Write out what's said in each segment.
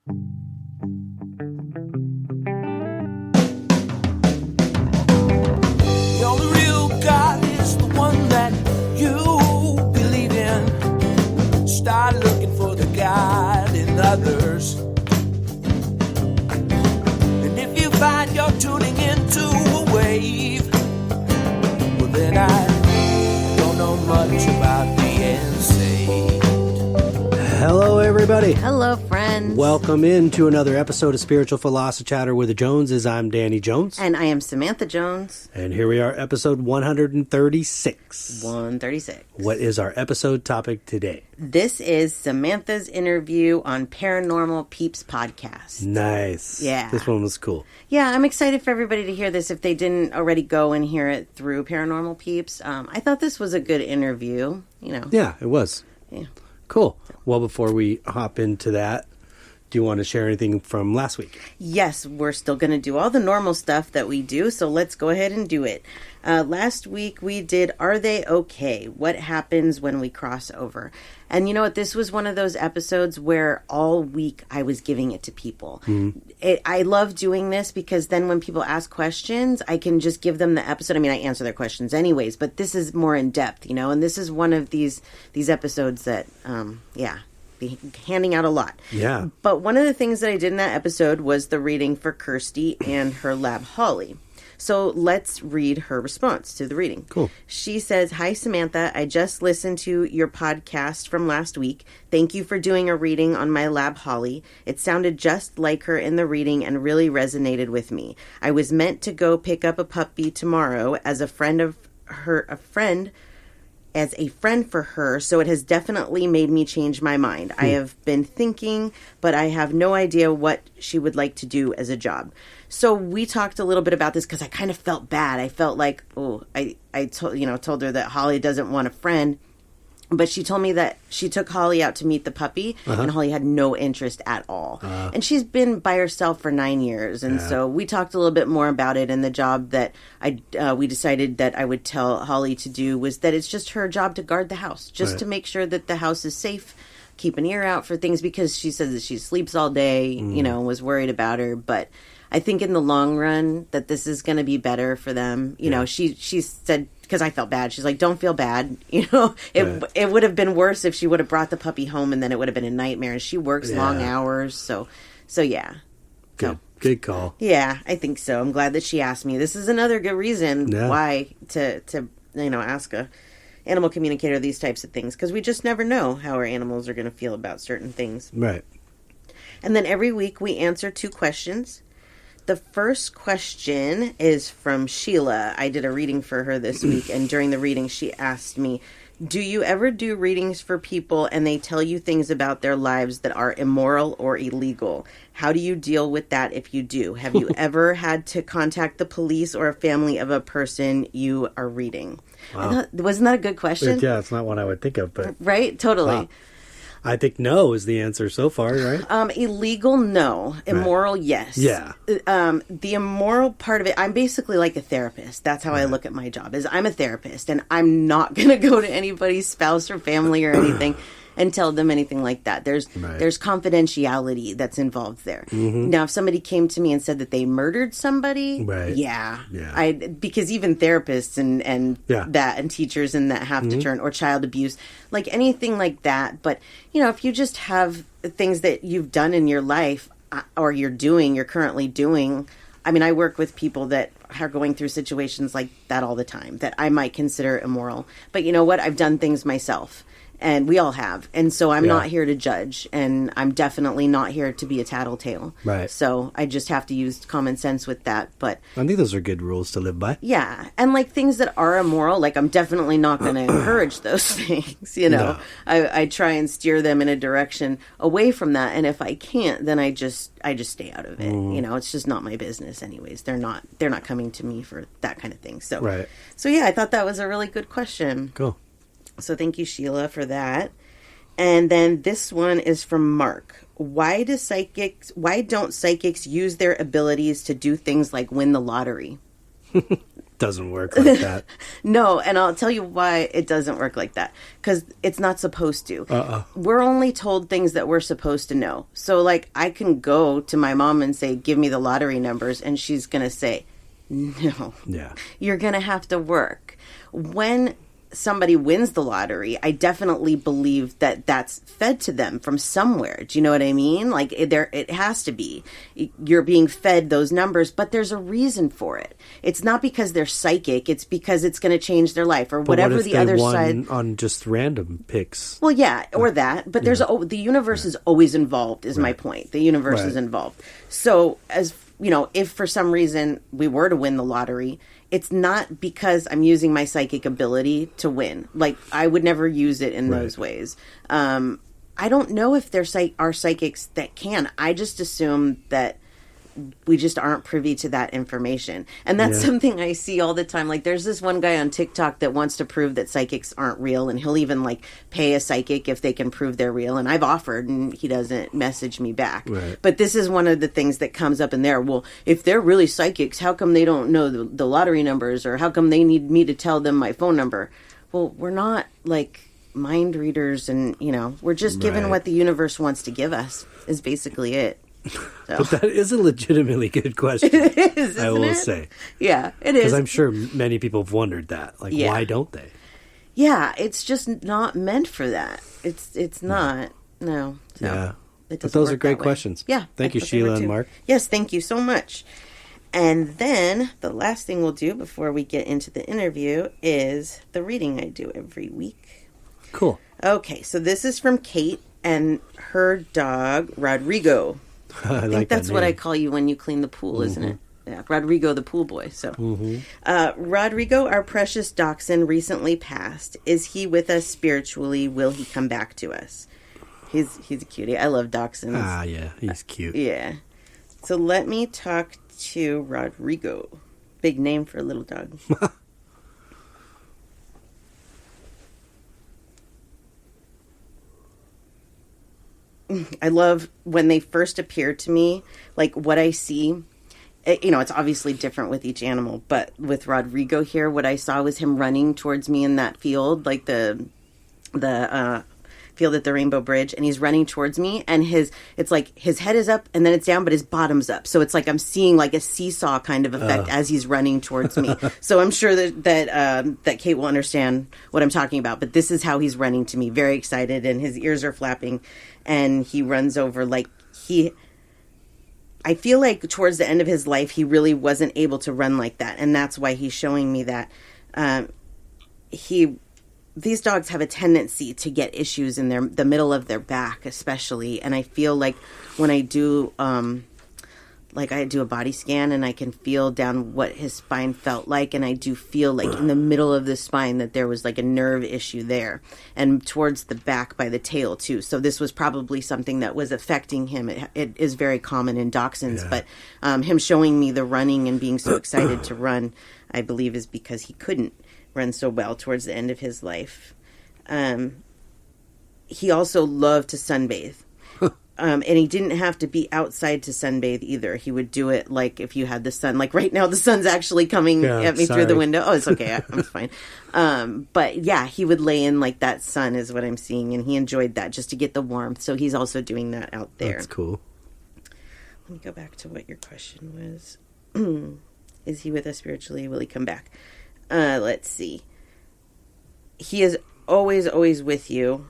The only real God is the one that you believe in. Start looking for the God in others. And if you find you're tuning into a wave, well then I don't know much about being saved. Hello, everybody. Hello, friends. Welcome into another episode of Spiritual Philosophy Chatter with the Joneses. I'm Danny Jones. And I am Samantha Jones. And here we are, episode 136. 136. What is our episode topic today? This is Samantha's interview on Paranormal Peeps Podcast. Nice. Yeah. This one was cool. Yeah, I'm excited for everybody to hear this if they didn't already go and hear it through Paranormal Peeps. I thought this was a good interview, you know. Yeah, it was. Yeah. Cool. Well, before we hop into that, do you want to share anything from last week? Yes, we're still going to do all the normal stuff that we do, so let's go ahead and do it. Last week we did Are They Okay? What happens when we cross over? And you know what? This was one of those episodes where all week I was giving it to people. I love doing this because then when people ask questions, I can just give them the episode. I mean, I answer their questions anyways, but this is more in depth, you know, and this is one of these episodes that, be handing out a lot. Yeah. But one of the things that I did in that episode was the reading for Kirsty and her lab Holly. So let's read her response to the reading. Cool. She says, "Hi, Samantha. I just listened to your podcast from last week. Thank you for doing a reading on my lab Holly. It sounded just like her in the reading and really resonated with me. I was meant to go pick up a puppy tomorrow as a friend for her, so it has definitely made me change my mind. I have been thinking, but I have no idea what she would like to do as a job." So we talked a little bit about this because I kind of felt bad. I felt like, I told her that Holly doesn't want a friend, but she told me that she took Holly out to meet the puppy, and Holly had no interest at all. And she's been by herself for 9 years, and so we talked a little bit more about it. And the job that we decided that I would tell Holly to do was that it's just her job to guard the house, just to make sure that the house is safe. Keep an ear out for things because she says that she sleeps all day, you know, was worried about her, but I think in the long run that this is going to be better for them. You know, she said, because I felt bad, she's like, don't feel bad. You know, it would have been worse if she would have brought the puppy home and then it would have been a nightmare. And she works long hours. So yeah. Good call. Yeah, I think so. I'm glad that she asked me. This is another good reason why to ask a animal communicator these types of things, because we just never know how our animals are going to feel about certain things. Right. And then every week we answer 2 questions. The first question is from Sheila. I did a reading for her this week, and during the reading she asked me, do you ever do readings for people and they tell you things about their lives that are immoral or illegal? How do you deal with that if you do? Have you ever had to contact the police or a family of a person you are reading? Wow. Wasn't that a good question? Yeah, it's not one I would think of, but... Right? Totally. Wow. I think no is the answer so far, right? Illegal, no. Immoral, yes. Yeah. The immoral part of it, I'm basically like a therapist. That's how I look at my job, is I'm a therapist, and I'm not going to go to anybody's spouse or family or anything and tell them anything like that. There's confidentiality that's involved there. Now, if somebody came to me and said that they murdered somebody, because even therapists and teachers and that have to turn, or child abuse, like anything like that. But, you know, if you just have things that you've done in your life or you're currently doing, I mean, I work with people that are going through situations like that all the time that I might consider immoral. But you know what? I've done things myself. And we all have. And so I'm not here to judge. And I'm definitely not here to be a tattletale. Right. So I just have to use common sense with that. But I think those are good rules to live by. Yeah. And like things that are immoral, like I'm definitely not going to encourage those things. You know, no. I try and steer them in a direction away from that. And if I can't, then I just stay out of it. You know, it's just not my business anyways. They're not coming to me for that kind of thing. So, so yeah, I thought that was a really good question. Cool. So thank you, Sheila, for that. And then this one is from Mark. Why don't psychics use their abilities to do things like win the lottery? doesn't work like that. No, and I'll tell you why it doesn't work like that. Because it's not supposed to. We're only told things that we're supposed to know. So, like, I can go to my mom and say, give me the lottery numbers, and she's going to say, no. Yeah. You're going to have to work. When somebody wins the lottery, I definitely believe that that's fed to them from somewhere. Do you know what I mean? Like, it has to be. You're being fed those numbers, but there's a reason for it. It's not because they're psychic. It's because it's going to change their life or But whatever what if the they other won side. on just random picks? Well, yeah, or that. But there's the universe is always involved. Is my point. The universe is involved. So as you know, if for some reason we were to win the lottery, it's not because I'm using my psychic ability to win. Like, I would never use it in those ways. I don't know if there are psychics that can. I just assume that we just aren't privy to that information. And that's something I see all the time. Like, there's this one guy on TikTok that wants to prove that psychics aren't real, and he'll even, like, pay a psychic if they can prove they're real. And I've offered, and he doesn't message me back. Right. But this is one of the things that comes up in there. Well, if they're really psychics, how come they don't know the lottery numbers, or how come they need me to tell them my phone number? Well, we're not, like, mind readers, and, you know, we're just given what the universe wants to give us, is basically it. So. But that is a legitimately good question. It is, I will say. Yeah, it is. Because I'm sure many people have wondered that. Like, why don't they? Yeah, it's just not meant for that. It's not. No. So yeah. It but those are great questions. Yeah. Thank you, Sheila and Mark. Yes, thank you so much. And then the last thing we'll do before we get into the interview is the reading I do every week. Cool. Okay, so this is from Kate and her dog, Rodrigo. I think that's what I call you when you clean the pool, isn't it? Yeah, Rodrigo the pool boy. So, Rodrigo, our precious dachshund, recently passed. Is he with us spiritually? Will he come back to us? He's a cutie. I love dachshunds. Ah, yeah, he's cute. Yeah. So let me talk to Rodrigo. Big name for a little dog. I love when they first appear to me, like what I see. You know, it's obviously different with each animal, but with Rodrigo here, what I saw was him running towards me in that field, like the field at the Rainbow Bridge, and he's running towards me, and it's like his head is up and then it's down, but his bottom's up. So it's like I'm seeing like a seesaw kind of effect as he's running towards me. So I'm sure that Kate will understand what I'm talking about. But this is how he's running to me, very excited, and his ears are flapping, and he runs over like I feel like towards the end of his life, he really wasn't able to run like that, and that's why he's showing me that. These dogs have a tendency to get issues in the middle of their back, especially. And I feel like when I do, I do a body scan and I can feel down what his spine felt like. And I do feel like in the middle of the spine that there was like a nerve issue there, and towards the back by the tail too. So this was probably something that was affecting him. It is very common in dachshunds, but him showing me the running and being so excited to run, I believe is because he couldn't run so well towards the end of his life. He also loved to sunbathe. And he didn't have to be outside to sunbathe either. He would do it like if you had the sun. Like right now, the sun's actually coming at me through the window. Oh, it's okay. I'm fine. But yeah, he would lay in like that sun is what I'm seeing. And he enjoyed that just to get the warmth. So he's also doing that out there. That's cool. Let me go back to what your question was. Is he with us spiritually? Will he come back? Let's see. He is always, always with you.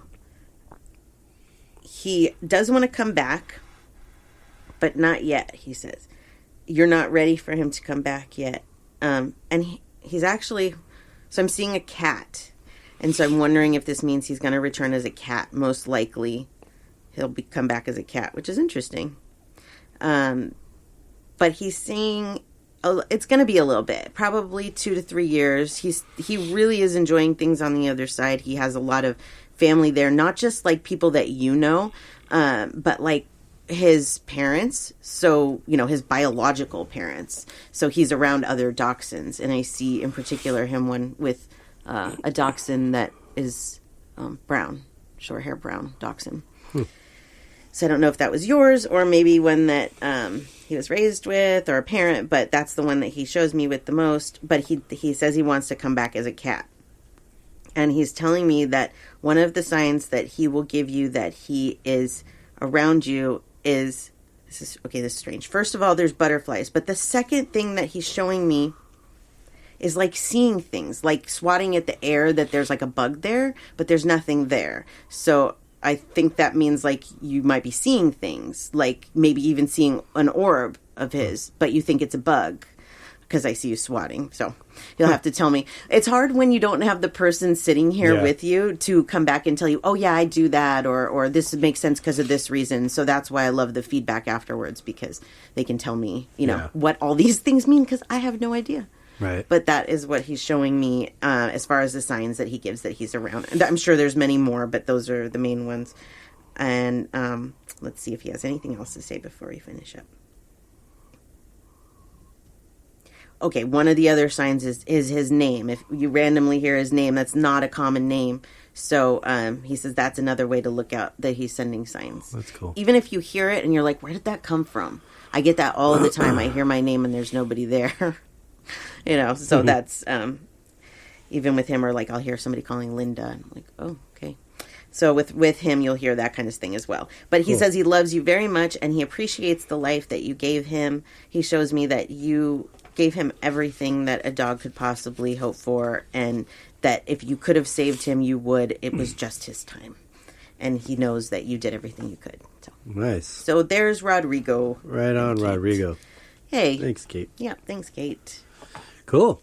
He does want to come back, but not yet, he says. You're not ready for him to come back yet. And he's actually... So I'm seeing a cat. And so I'm wondering if this means he's going to return as a cat. Most likely, he'll come back as a cat, which is interesting. But he's seeing... It's going to be a little bit, probably 2 to 3 years. He really is enjoying things on the other side. He has a lot of family there, not just like people that you know, but like his parents. So, you know, his biological parents. So he's around other dachshunds. And I see in particular him one with a dachshund that is brown, short hair brown dachshund. So I don't know if that was yours or maybe one that he was raised with or a parent, but that's the one that he shows me with the most. But he says he wants to come back as a cat. And he's telling me that one of the signs that he will give you that he is around you is, this is strange. First of all, there's butterflies. But the second thing that he's showing me is like seeing things, like swatting at the air that there's like a bug there, but there's nothing there. So I think that means like you might be seeing things, like maybe even seeing an orb of his, but you think it's a bug because I see you swatting. So you'll have to tell me. It's hard when you don't have the person sitting here with you to come back and tell you, oh yeah, I do that, or this makes sense because of this reason. So that's why I love the feedback afterwards, because they can tell me, what all these things mean, because I have no idea. Right. But that is what he's showing me as far as the signs that he gives that he's around. And I'm sure there's many more, but those are the main ones. And let's see if he has anything else to say before we finish up. Okay, one of the other signs is his name. If you randomly hear his name, that's not a common name. So he says that's another way to look out that he's sending signs. That's cool. Even if you hear it and you're like, where did that come from? I get that all the time. I hear my name and there's nobody there. So that's even with him, or like I'll hear somebody calling Linda and I'm like, oh, okay. So with him, you'll hear that kind of thing as well. But he says he loves you very much and he appreciates the life that you gave him. He shows me that you gave him everything that a dog could possibly hope for, and that if you could have saved him, you would. It was just his time. And he knows that you did everything you could. So. Nice. So there's Rodrigo. Right on, Kate. Rodrigo. Hey. Thanks, Kate. Yeah, thanks, Kate. Cool.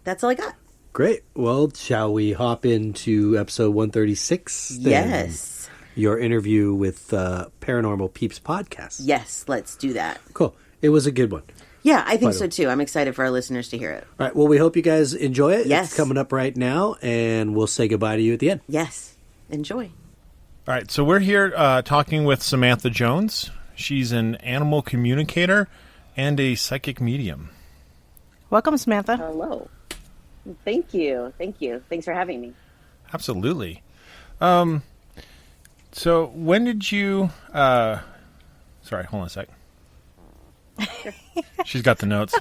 That's all I got. Great. Well, shall we hop into episode 136? Then? Yes. Your interview with Paranormal Peeps Podcast. Yes, let's do that. Cool. It was a good one. Yeah, I think so too. I'm excited for our listeners to hear it. All right. Well, we hope you guys enjoy it. Yes. It's coming up right now, and we'll say goodbye to you at the end. Yes. Enjoy. All right. So we're here talking with Samantha Jones. She's an animal communicator and a psychic medium. Welcome, Samantha. Hello. Thank you. Thanks for having me. Absolutely. So when did you... sorry, hold on a sec. She's got the notes.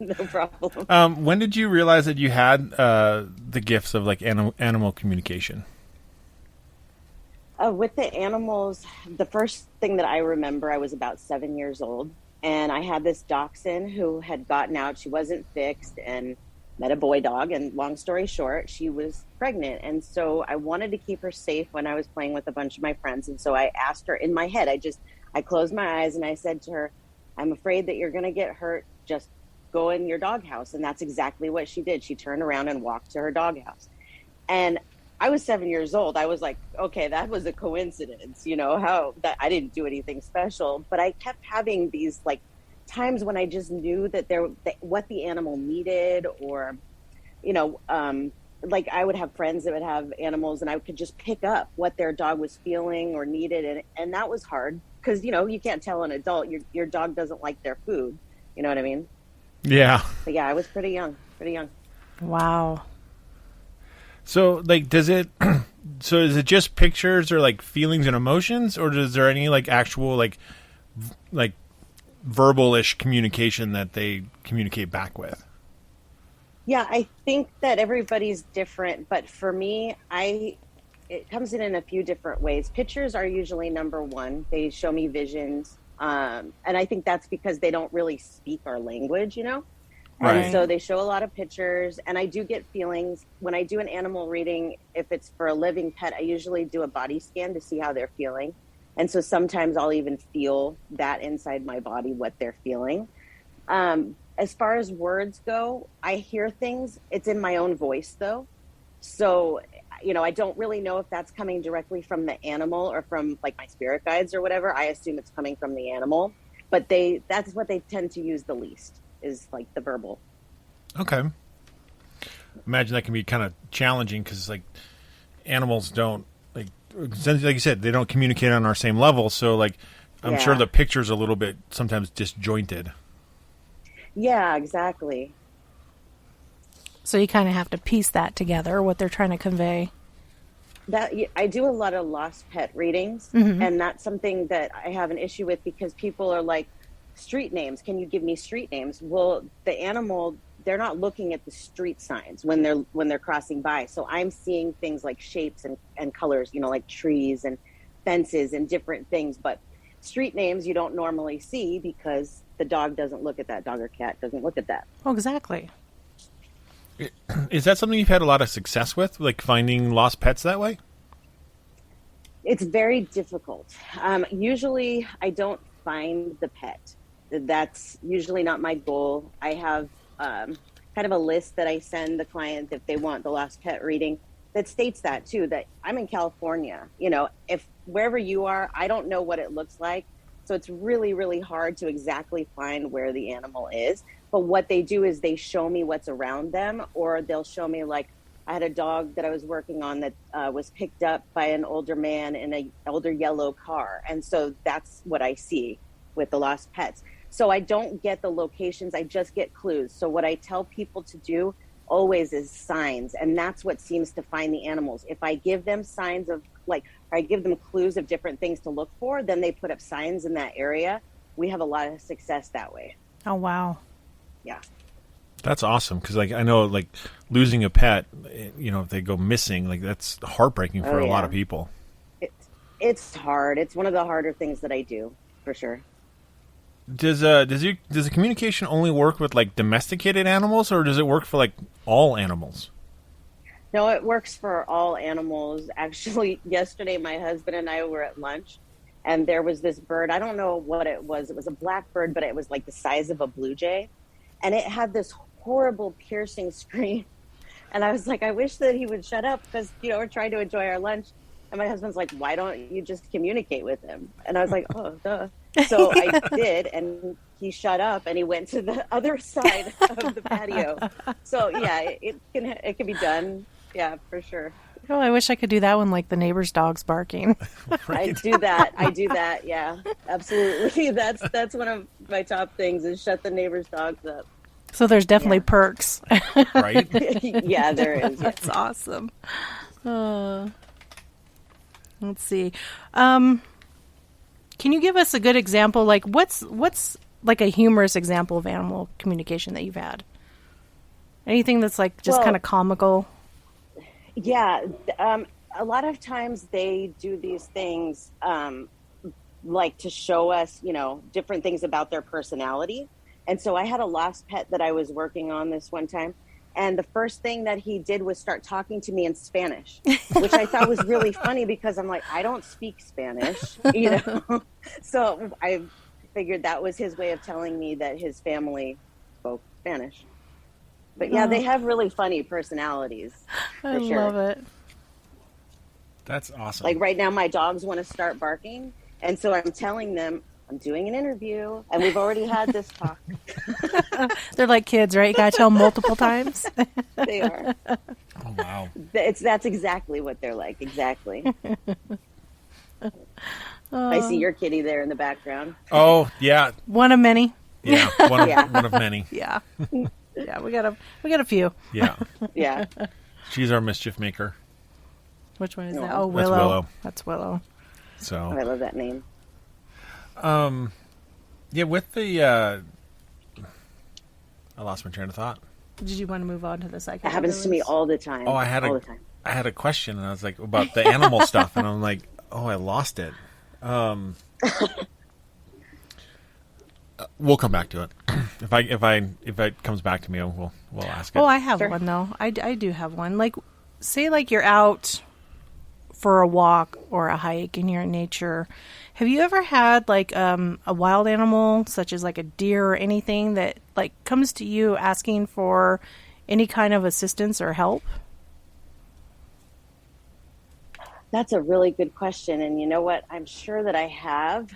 No problem. When did you realize that you had the gifts of like animal communication? With the animals, the first thing that I remember, I was about 7 years old, and I had this dachshund who had gotten out. She wasn't fixed and met a boy dog, and long story short, she was pregnant. And so I wanted to keep her safe when I was playing with a bunch of my friends. And so I asked her in my head, I closed my eyes and I said to her, I'm afraid that you're going to get hurt. Just go in your doghouse. And that's exactly what she did. She turned around and walked to her doghouse. And I was 7 years old. I was like, okay, that was a coincidence, how that I didn't do anything special. But I kept having these like times when I just knew that what the animal needed, or, like I would have friends that would have animals and I could just pick up what their dog was feeling or needed. And that was hard. Because, you can't tell an adult your dog doesn't like their food. You know what I mean? Yeah. But yeah, I was pretty young. Wow. So, like, is it just pictures or, like, feelings and emotions? Or is there any, like, actual, like verbal-ish communication that they communicate back with? Yeah, I think that everybody's different. But for me, it comes in a few different ways. Pictures are usually number one. They show me visions. And I think that's because they don't really speak our language, Right. And so they show a lot of pictures. And I do get feelings. When I do an animal reading, if it's for a living pet, I usually do a body scan to see how they're feeling. And so sometimes I'll even feel that inside my body, what they're feeling. As far as words go, I hear things. It's in my own voice, though. So I don't really know if that's coming directly from the animal or from like my spirit guides or whatever. I assume it's coming from the animal, but that's what they tend to use the least, is like the verbal. Okay. Imagine that can be kind of challenging because like animals don't like you said, they don't communicate on our same level. So like, I'm sure the picture's a little bit sometimes disjointed. Yeah, exactly. So you kind of have to piece that together, what they're trying to convey. I do a lot of lost pet readings, and that's something that I have an issue with because people are like, street names. Can you give me street names? Well, the animal, they're not looking at the street signs when they're crossing by. So I'm seeing things like shapes and colors, like trees and fences and different things. But street names you don't normally see because the dog doesn't look at that. Dog or cat doesn't look at that. Oh, exactly. Is that something you've had a lot of success with, like finding lost pets that way? It's very difficult. Usually I don't find the pet. That's usually not my goal. I have kind of a list that I send the client if they want the lost pet reading that states that too, that I'm in California. If wherever you are, I don't know what it looks like. So it's really, really hard to exactly find where the animal is. But what they do is they show me what's around them, or they'll show me, like, I had a dog that I was working on that was picked up by an older man in an older yellow car. And so that's what I see with the lost pets. So I don't get the locations, I just get clues. So what I tell people to do always is signs, and that's what seems to find the animals. If I give them signs of, or I give them clues of different things to look for, then they put up signs in that area. We have a lot of success that way. Oh, wow. Yeah. That's awesome, because I know losing a pet, if they go missing, that's heartbreaking for a lot of people. It's hard. It's one of the harder things that I do, for sure. Does the communication only work with domesticated animals, or does it work for all animals? No, it works for all animals. Actually, yesterday my husband and I were at lunch, and there was this bird. I don't know what it was. It was a black bird, but it was the size of a blue jay, and it had this horrible piercing scream. And I was like, I wish that he would shut up because we're trying to enjoy our lunch. And my husband's like, why don't you just communicate with him? And I was like, oh, duh. So I did, and he shut up, and he went to the other side of the patio. So yeah, it can be done. Yeah, for sure. Oh, I wish I could do that one, like the neighbor's dog's barking. Right. I do that. Yeah, absolutely. That's one of my top things is shut the neighbor's dogs up. So there's definitely perks. Right? Yeah, there is. That's awesome. Let's see. Can you give us a good example? What's a humorous example of animal communication that you've had? Anything that's just kind of comical? Yeah. A lot of times they do these things to show us, different things about their personality. And so I had a lost pet that I was working on this one time. And the first thing that he did was start talking to me in Spanish, which I thought was really funny because I'm like, I don't speak Spanish, So I figured that was his way of telling me that his family spoke Spanish. But yeah, they have really funny personalities. I love it. That's awesome. Right now, my dogs want to start barking. And so I'm telling them, I'm doing an interview, and we've already had this talk. They're like kids, right? You got to tell them multiple times. They are. Oh, wow. That's exactly what they're like. Exactly. I see your kitty there in the background. Oh, yeah. One of many. Yeah, one of many. Yeah. Yeah, we got a few. Yeah. Yeah. She's our mischief maker. Which one is that? No. Oh, That's Willow. Willow. That's Willow. So Oh, I love that name. yeah, with the I lost my train of thought. Did you want to move on to the psychic? That happens to me all the time. Oh, all the time. I had a question, and I was like about the animal stuff, and I'm like, oh, I lost it. We'll come back to it. If it comes back to me, we'll ask it. Oh, I have Sure. one though. I do have one. Say you're out for a walk or a hike and you're in nature. Have you ever had a wild animal such as a deer or anything that comes to you asking for any kind of assistance or help? That's a really good question. And you know what? I'm sure that I have.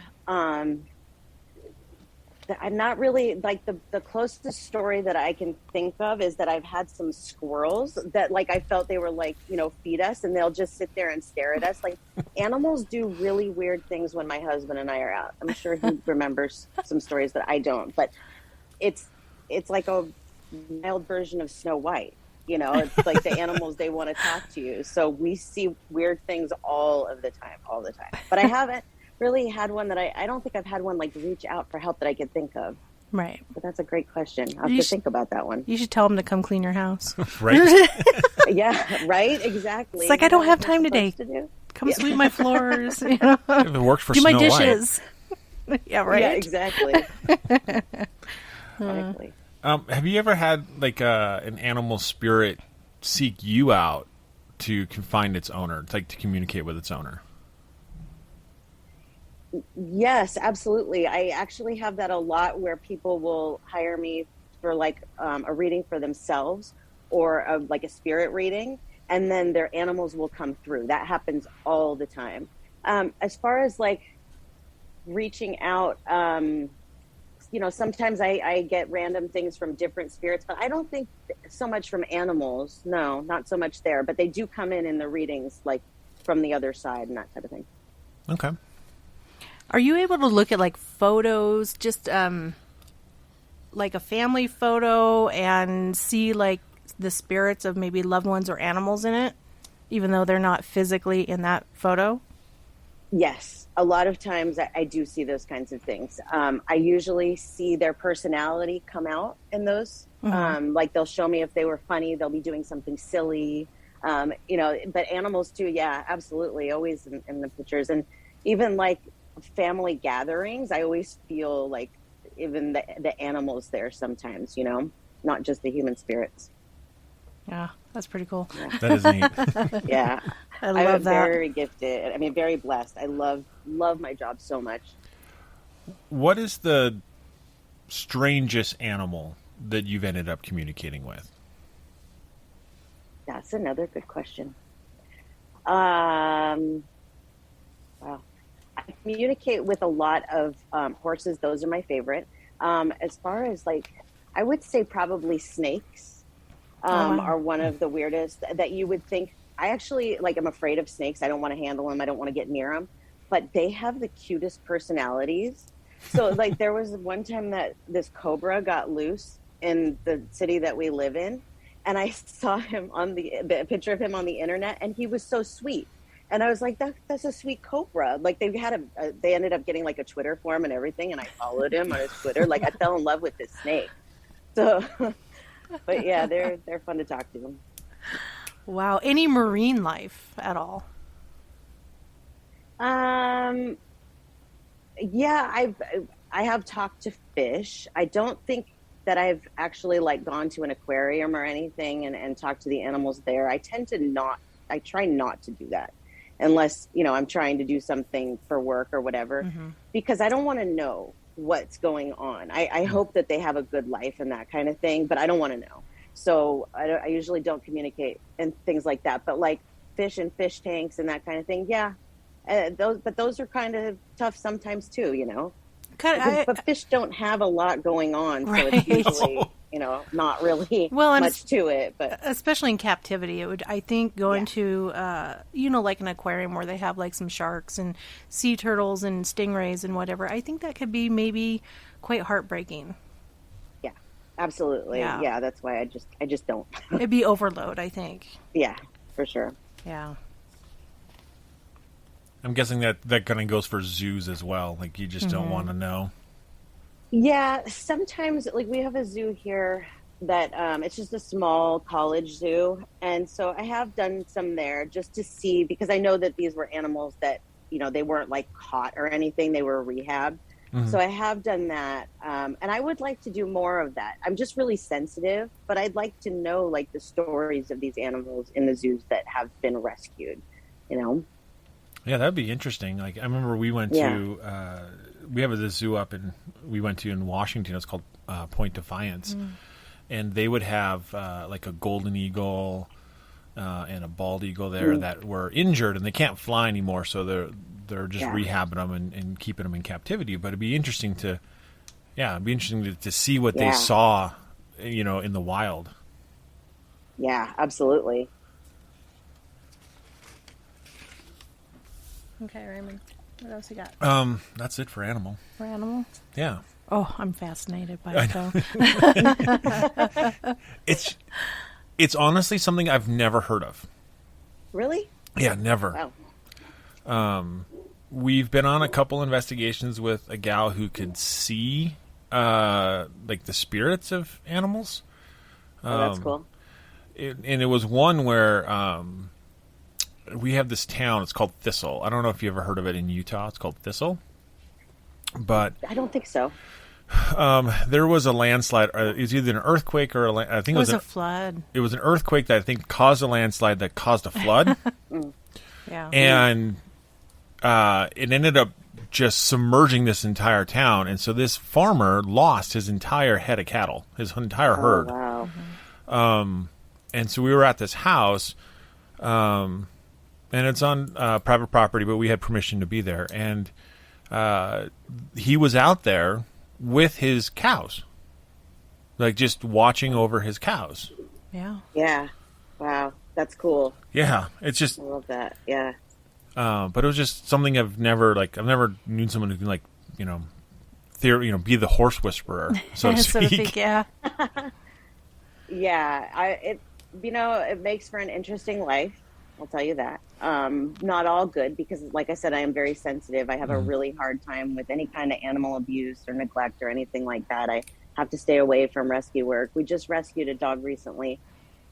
I'm not really the closest story that I can think of is that I've had some squirrels that I felt they were feed us, and they'll just sit there and stare at us. Animals do really weird things when my husband and I are out. I'm sure he remembers some stories that I don't, but it's like a mild version of Snow White. It's like the animals, they want to talk to you. So we see weird things all the time. But I haven't really had one that I don't think I've had one like reach out for help that I could think of. Right. But that's a great question. I'll have to think about that one. You should tell them to come clean your house. Right? Yeah, right? Exactly. It's like, I don't have time today. Come sweep my floors. If it works for Do Snow my dishes. Yeah, right? Yeah, exactly. Exactly. Have you ever had like an animal spirit seek you out to find its owner, like to communicate with its owner? Yes, absolutely. I actually have that a lot where people will hire me for like a reading for themselves or like a spirit reading, and then their animals will come through. That happens all the time. As far as like reaching out, sometimes I get random things from different spirits, but I don't think so much from animals. No, not so much there, but they do come in the readings, like from the other side and that type of thing. Okay. Are you able to look at like photos, just like a family photo, and see like the spirits of maybe loved ones or animals in it, even though they're not physically in that photo? Yes. A lot of times I do see those kinds of things. I usually see their personality come out in those. Mm-hmm. Like they'll show me if they were funny, they'll be doing something silly, but animals too. Yeah, absolutely. Always in the pictures. And even like family gatherings, I always feel like even the animals there sometimes, not just the human spirits. Yeah, that's pretty cool. Yeah. That is neat. Yeah. I love that. I'm very gifted. I mean, very blessed. I love my job so much. What is the strangest animal that you've ended up communicating with? That's another good question. Wow. I communicate with a lot of horses. Those are my favorite. As far as like, I would say probably snakes are one of the weirdest that you would think. I actually, I'm afraid of snakes. I don't want to handle them. I don't want to get near them. But they have the cutest personalities. So, there was one time that this cobra got loose in the city that we live in. And I saw him on the picture of him on the internet. And he was so sweet. And I was like, that's a sweet cobra. Like, they ended up getting, a Twitter for him and everything. And I followed him on his Twitter. I fell in love with this snake. So, but, yeah, they're fun to talk to. Wow. Any marine life at all? Yeah, I have talked to fish. I don't think that I've actually gone to an aquarium or anything and talked to the animals there. I try not to do that unless, I'm trying to do something for work or whatever, because I don't want to know what's going on. I hope that they have a good life and that kind of thing, but I don't want to know. So I usually don't communicate and things like that. But fish and fish tanks and that kind of thing, yeah. Those are kind of tough sometimes too, But fish don't have a lot going on, right. So it's usually, not really much to it. But especially in captivity, it would. I think going to, like an aquarium where they have some sharks and sea turtles and stingrays and whatever. I think that could be maybe quite heartbreaking. Absolutely. Yeah, that's why I just don't. It'd be overload, I think. Yeah, for sure. Yeah. I'm guessing that kind of goes for zoos as well. You just don't want to know. Yeah, sometimes we have a zoo here that it's just a small college zoo, and so I have done some there just to see, because I know that these were animals that they weren't caught or anything; they were rehabbed. So I have done that, and I would like to do more of that. I'm just really sensitive, but I'd like to know the stories of these animals in the zoos that have been rescued. Yeah, that'd be interesting. I remember we went to we have a zoo we went to in Washington. It's called Point Defiance, and they would have a golden eagle and a bald eagle there that were injured and they can't fly anymore, so they're just rehabbing them and keeping them in captivity. But it'd be interesting to see what they saw, in the wild. Yeah, absolutely. Okay, Raymond. What else you got? That's it for animal. For animal? Yeah. Oh, I'm fascinated by it though. It's honestly something I've never heard of. Really? Yeah, never. Wow. We've been on a couple investigations with a gal who could see like the spirits of animals. Oh, that's cool. And it was one where we have this town. It's called Thistle. I don't know if you ever heard of it in Utah. It's called Thistle. But I don't think so. there was a landslide. It was either an earthquake or I think It was a flood. It was an earthquake that I think caused a landslide that caused a flood. Yeah. And it ended up just submerging this entire town. And so this farmer lost his entire head of cattle, his entire herd. Oh, wow. And so we were at this house, and it's on private property, but we had permission to be there. And he was out there with his cows, like just watching over his cows. Yeah. Yeah. Wow. That's cool. Yeah, it's just, I love that. Yeah. but it was just something I've never known someone who can be the horse whisperer, so to So to speak. speak, yeah. Yeah. It makes for an interesting life. I'll tell you that. Not all good because, like I said, I am very sensitive. I have a really hard time with any kind of animal abuse or neglect or anything like that. I have to stay away from rescue work. We just rescued a dog recently,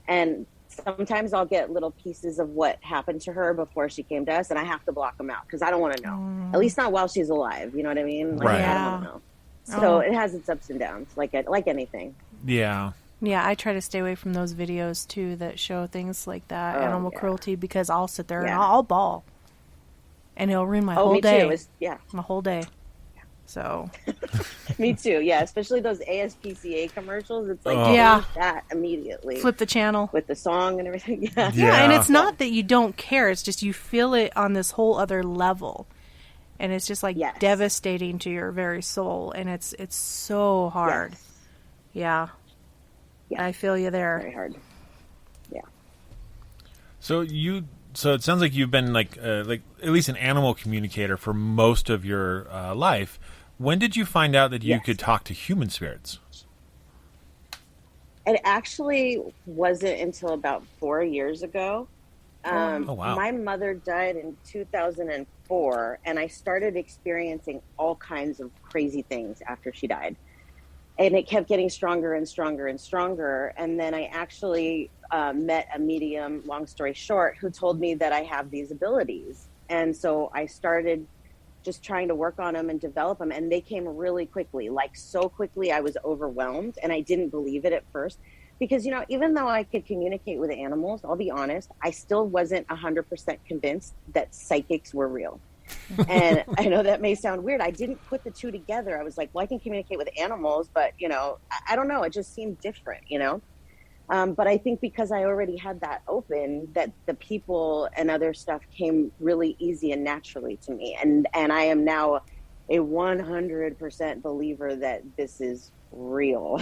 and sometimes I'll get little pieces of what happened to her before she came to us, and I have to block them out because I don't want to know. At least not while she's alive. You know what I mean? Like, Right. I don't want to know. So it has its ups and downs, like anything. Yeah. Yeah, I try to stay away from those videos too that show things like that, animal yeah. cruelty, because I'll sit there and Yeah. I'll bawl, and it'll ruin my Oh, whole me day. too. Yeah, My whole day. So me too. Yeah, especially those ASPCA commercials. It's like, Yeah. delete that immediately flip the channel. with the song and everything. Yeah. Yeah, and it's not that you don't care; it's just you feel it on this whole other level, and it's just like Yes. devastating to your very soul, and it's so hard. Yes. Yeah. Yeah. I feel you there. Very hard. Yeah. So it sounds like you've been like at least an animal communicator for most of your life. When did you find out that you Yes. could talk to human spirits? It actually wasn't until about 4 years ago. Oh, wow. My mother died in 2004, and I started experiencing all kinds of crazy things after she died. And it kept getting stronger and stronger and stronger. And then I actually met a medium, long story short, who told me that I have these abilities. And so I started just trying to work on them and develop them. And they came really quickly, like so quickly I was overwhelmed. And I didn't believe it at first. Because, even though I could communicate with animals, I'll be honest, I still wasn't 100% convinced that psychics were real. And I know that may sound weird. I didn't put the two together. I was like, well, I can communicate with animals, but, I don't know. It just seemed different, But I think because I already had that open, that the people and other stuff came really easy and naturally to me. And I am now a 100% believer that this is real.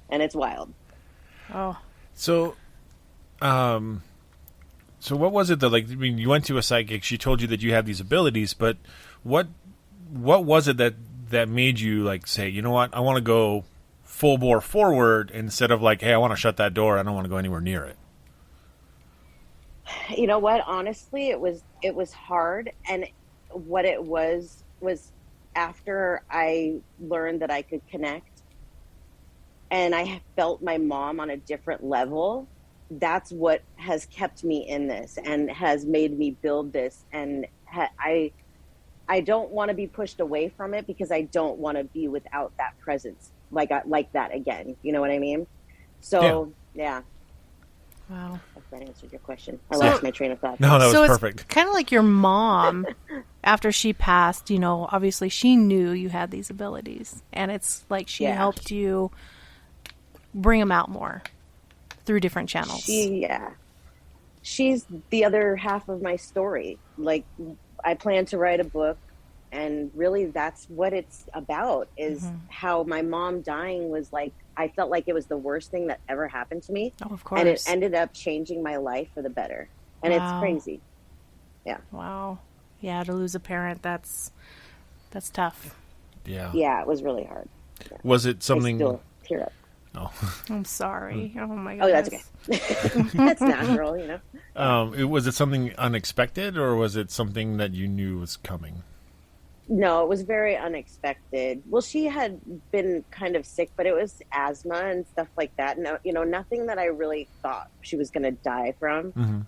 And it's wild. Oh, So, so what was it that, you went to a psychic, she told you that you had these abilities, but what was it that made you say, you know what, I want to go full bore forward instead of hey, I want to shut that door. I don't want to go anywhere near it. You know what? Honestly, it was hard. And what it was after I learned that I could connect and I felt my mom on a different level, that's what has kept me in this and has made me build this. And I don't want to be pushed away from it because I don't want to be without that presence like that again. You know what I mean? So, yeah. wow. Hope that answered your question. I lost my train of thought. No, that was So perfect. it's kind of like your mom, after she passed, obviously she knew you had these abilities. And it's like she Yeah. helped you bring them out more through different channels. She's the other half of my story. I plan to write a book, and really that's what it's about, is how my mom dying was I felt like it was the worst thing that ever happened to me. Oh, of course. And it ended up changing my life for the better. And Wow. it's crazy. Yeah. Wow. Yeah, to lose a parent, that's tough. Yeah. Yeah, it was really hard. Was it something? I still tear up. Oh. I'm sorry. Oh my Oh, goodness. that's okay. That's natural, you know. Was it something unexpected, or was it something that you knew was coming? No, it was very unexpected. Well, she had been kind of sick, but it was asthma and stuff like that. No, you know, nothing that I really thought she was going to die from.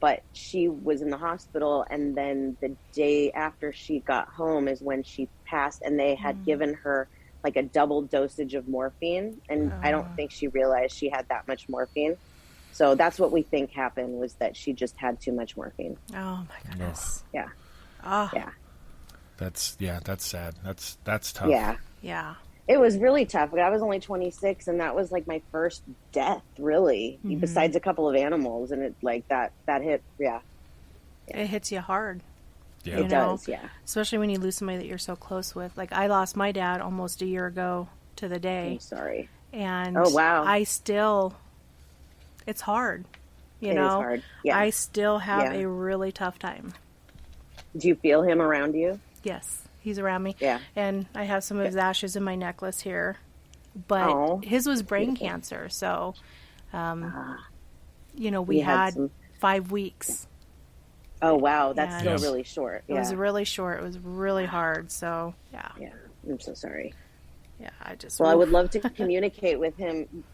But she was in the hospital, and then the day after she got home is when she passed, and they had given her like a double dosage of morphine, and I don't think she realized she had that much morphine. So that's what we think happened, was that she just had too much morphine. Oh my goodness. Yeah. Oh. Yeah. That's sad. That's tough. Yeah. Yeah. It was really tough. I was only 26, and that was like my first death, really, besides a couple of animals. And it like that hit. Yeah. It hits you hard. Yeah. It does. Yeah. Especially when you lose somebody that you're so close with. Like, I lost my dad almost a year ago to the day. I'm sorry. And Oh, wow. it's hard. You It know, is hard. Yeah. I still have Yeah. a really tough time. Do you feel him around you? Yes, he's around me. Yeah. And I have some of his ashes in my necklace here. But Oh, his was brain beautiful. cancer. So, you know, we You had had some- 5 weeks. Oh, wow. That's And- still Yes. really short. It Yeah. was really short. It was really hard. So, yeah. Yeah. I'm so sorry. Yeah, I just... Well, I would love to communicate with him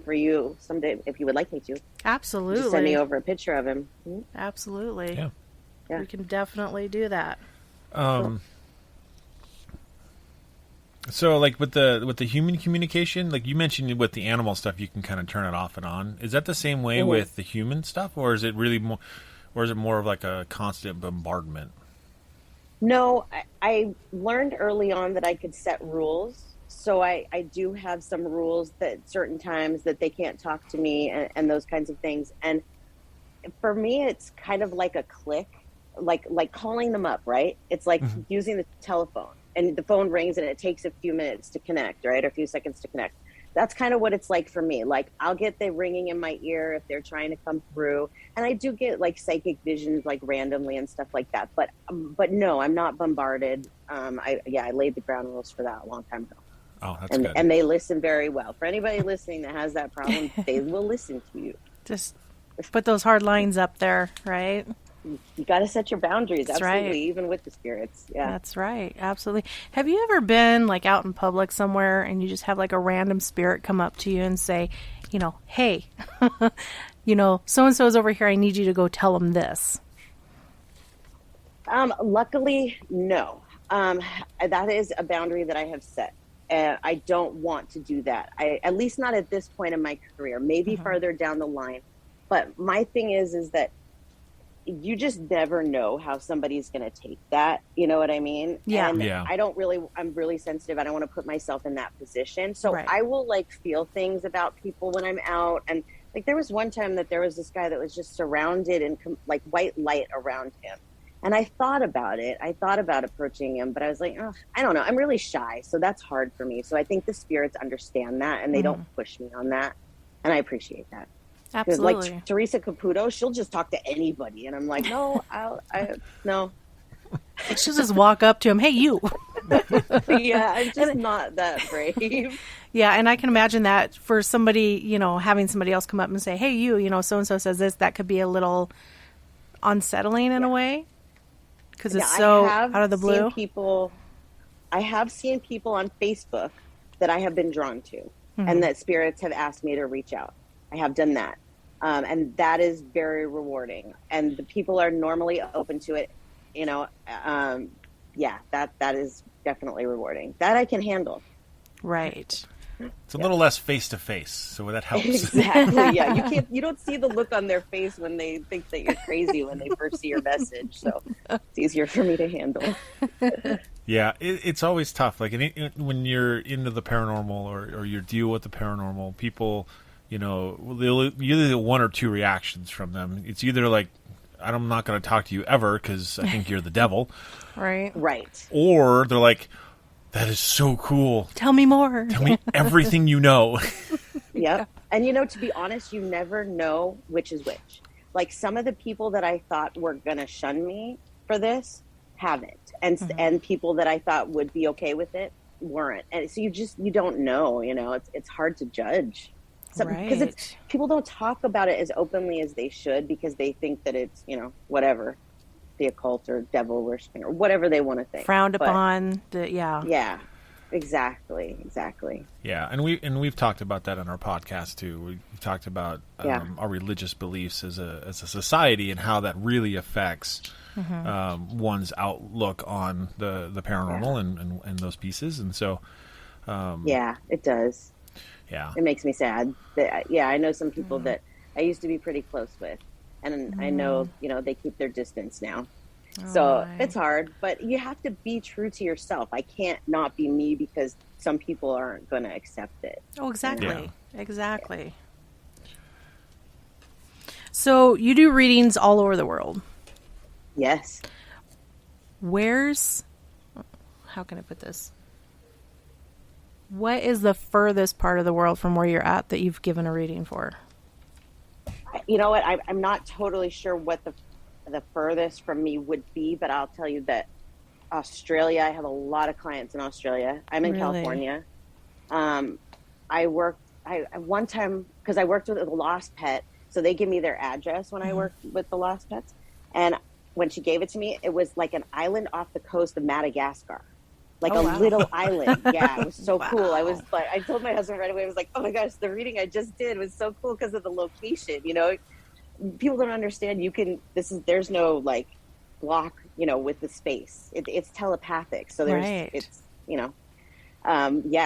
for you someday if you would like me to. Absolutely. Just send me over a picture of him. Absolutely. Yeah. Yeah. We can definitely do that. So, like with the human communication, like you mentioned with the animal stuff, you can kind of turn it off and on. Is that the same way with the human stuff, or is it really more, or is it more of like a constant bombardment? No, I learned early on that I could set rules. So I do have some rules that certain times that they can't talk to me and those kinds of things. And for me, it's kind of like a click, like calling them up, right? It's like using the telephone, and the phone rings and it takes a few minutes to connect, right? Or a few seconds to connect. That's kind of what it's like for me. Like, I'll get the ringing in my ear if they're trying to come through. And I do get like psychic visions, like randomly and stuff like that. But no, I'm not bombarded. I laid the ground rules for that a long time ago. Oh, that's good. And they listen very well. For anybody listening that has that problem, they will listen to you. Just put those hard lines up there, right? You got to set your boundaries. That's Absolutely. right. Even with the spirits. Yeah. That's right. Absolutely. Have you ever been like out in public somewhere and you just have like a random spirit come up to you and say, you know, hey, you know, so-and-so is over here. I need you to go tell them this. Luckily, no. That is a boundary that I have set. I don't want to do that. At least not at this point in my career, maybe further down the line. But my thing is that you just never know how somebody's going to take that. You know what I mean? Yeah. And Yeah. I'm really sensitive. I don't want to put myself in that position. So Right. I will like feel things about people when I'm out. And like, there was one time that there was this guy that was just surrounded in like white light around him. And I thought about it. I thought about approaching him, but I was like, oh, I don't know. I'm really shy. So that's hard for me. So I think the spirits understand that and they don't push me on that. And I appreciate that. Because Absolutely. like Teresa Caputo, she'll just talk to anybody. And I'm like, no, no. She'll just walk up to him. Hey, you. Yeah, I'm just not that brave. Yeah. And I can imagine that for somebody, you know, having somebody else come up and say, hey, you know, so-and-so says this, that could be a little unsettling in a way. Because it's so out of the blue. I have seen people on Facebook that I have been drawn to and that spirits have asked me to reach out. I have done that. And that is very rewarding. And the people are normally open to it. You know, that is definitely rewarding. That I can handle. Right. It's a little less face to face, so that helps. Exactly. Yeah. You don't see the look on their face when they think that you're crazy when they first see your message. So it's easier for me to handle. Yeah, it's always tough. Like when you're into the paranormal or you deal with the paranormal, people, you know, you either get one or two reactions from them. It's either like, I'm not going to talk to you ever because I think you're the devil. Right. Right. Or they're like, that is so cool. Tell me more. Tell me everything you know. Yep. And, you know, to be honest, you never know which is which. Like some of the people that I thought were going to shun me for this haven't. And people that I thought would be okay with it weren't. And so you don't know, it's hard to judge. Because people don't talk about it as openly as they should, because they think that it's, whatever, the occult or devil worshiping or whatever they want to think. Frowned upon. Yeah, exactly. Yeah, and we've talked about that on our podcast too. We've talked about our religious beliefs as a society and how that really affects one's outlook on the paranormal and those pieces. And so, yeah, it does. Yeah, it makes me sad. I know some people that I used to be pretty close with, and I know they keep their distance now. So it's hard, but you have to be true to yourself. I can't not be me because some people aren't going to accept it. Oh, exactly. Exactly. So you do readings all over the world? Yes. How can I put this? What is the furthest part of the world from where you're at that you've given a reading for? You know what? I'm not totally sure what the furthest from me would be, but I'll tell you that Australia, I have a lot of clients in Australia. I'm in California. I one time, because I worked with a lost pet, so they give me their address when I worked with the lost pets. And when she gave it to me, it was like an island off the coast of Madagascar. Like little island. Yeah, it was so cool. I was like, I told my husband right away, I was like, oh my gosh, the reading I just did was so cool because of the location. People don't understand there's no like block, with the space. It's telepathic. So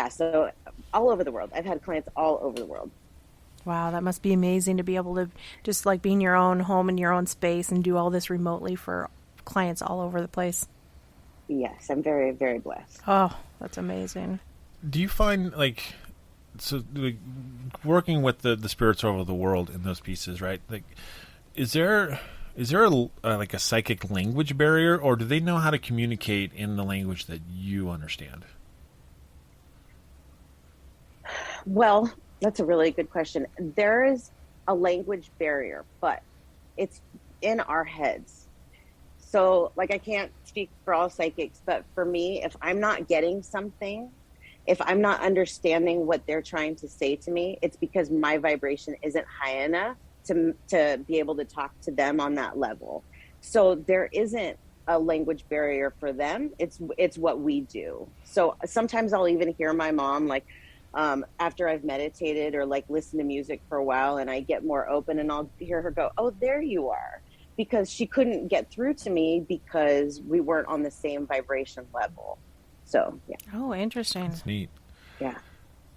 so all over the world. I've had clients all over the world. Wow, that must be amazing to be able to just like be in your own home in your own space and do all this remotely for clients all over the place. Yes, I'm very, very blessed. Oh, that's amazing. Do you find working with the spirits over the world in those pieces, right? Like, is there like a psychic language barrier, or do they know how to communicate in the language that you understand? Well, that's a really good question. There is a language barrier, but it's in our heads. So, I can't speak for all psychics, but for me, if I'm not getting something, if I'm not understanding what they're trying to say to me, it's because my vibration isn't high enough to be able to talk to them on that level. So there isn't a language barrier for them. It's what we do. So sometimes I'll even hear my mom, after I've meditated or listen to music for a while, and I get more open, and I'll hear her go, "Oh, there you are." Because she couldn't get through to me because we weren't on the same vibration level. So, yeah. Oh, interesting. That's neat. Yeah.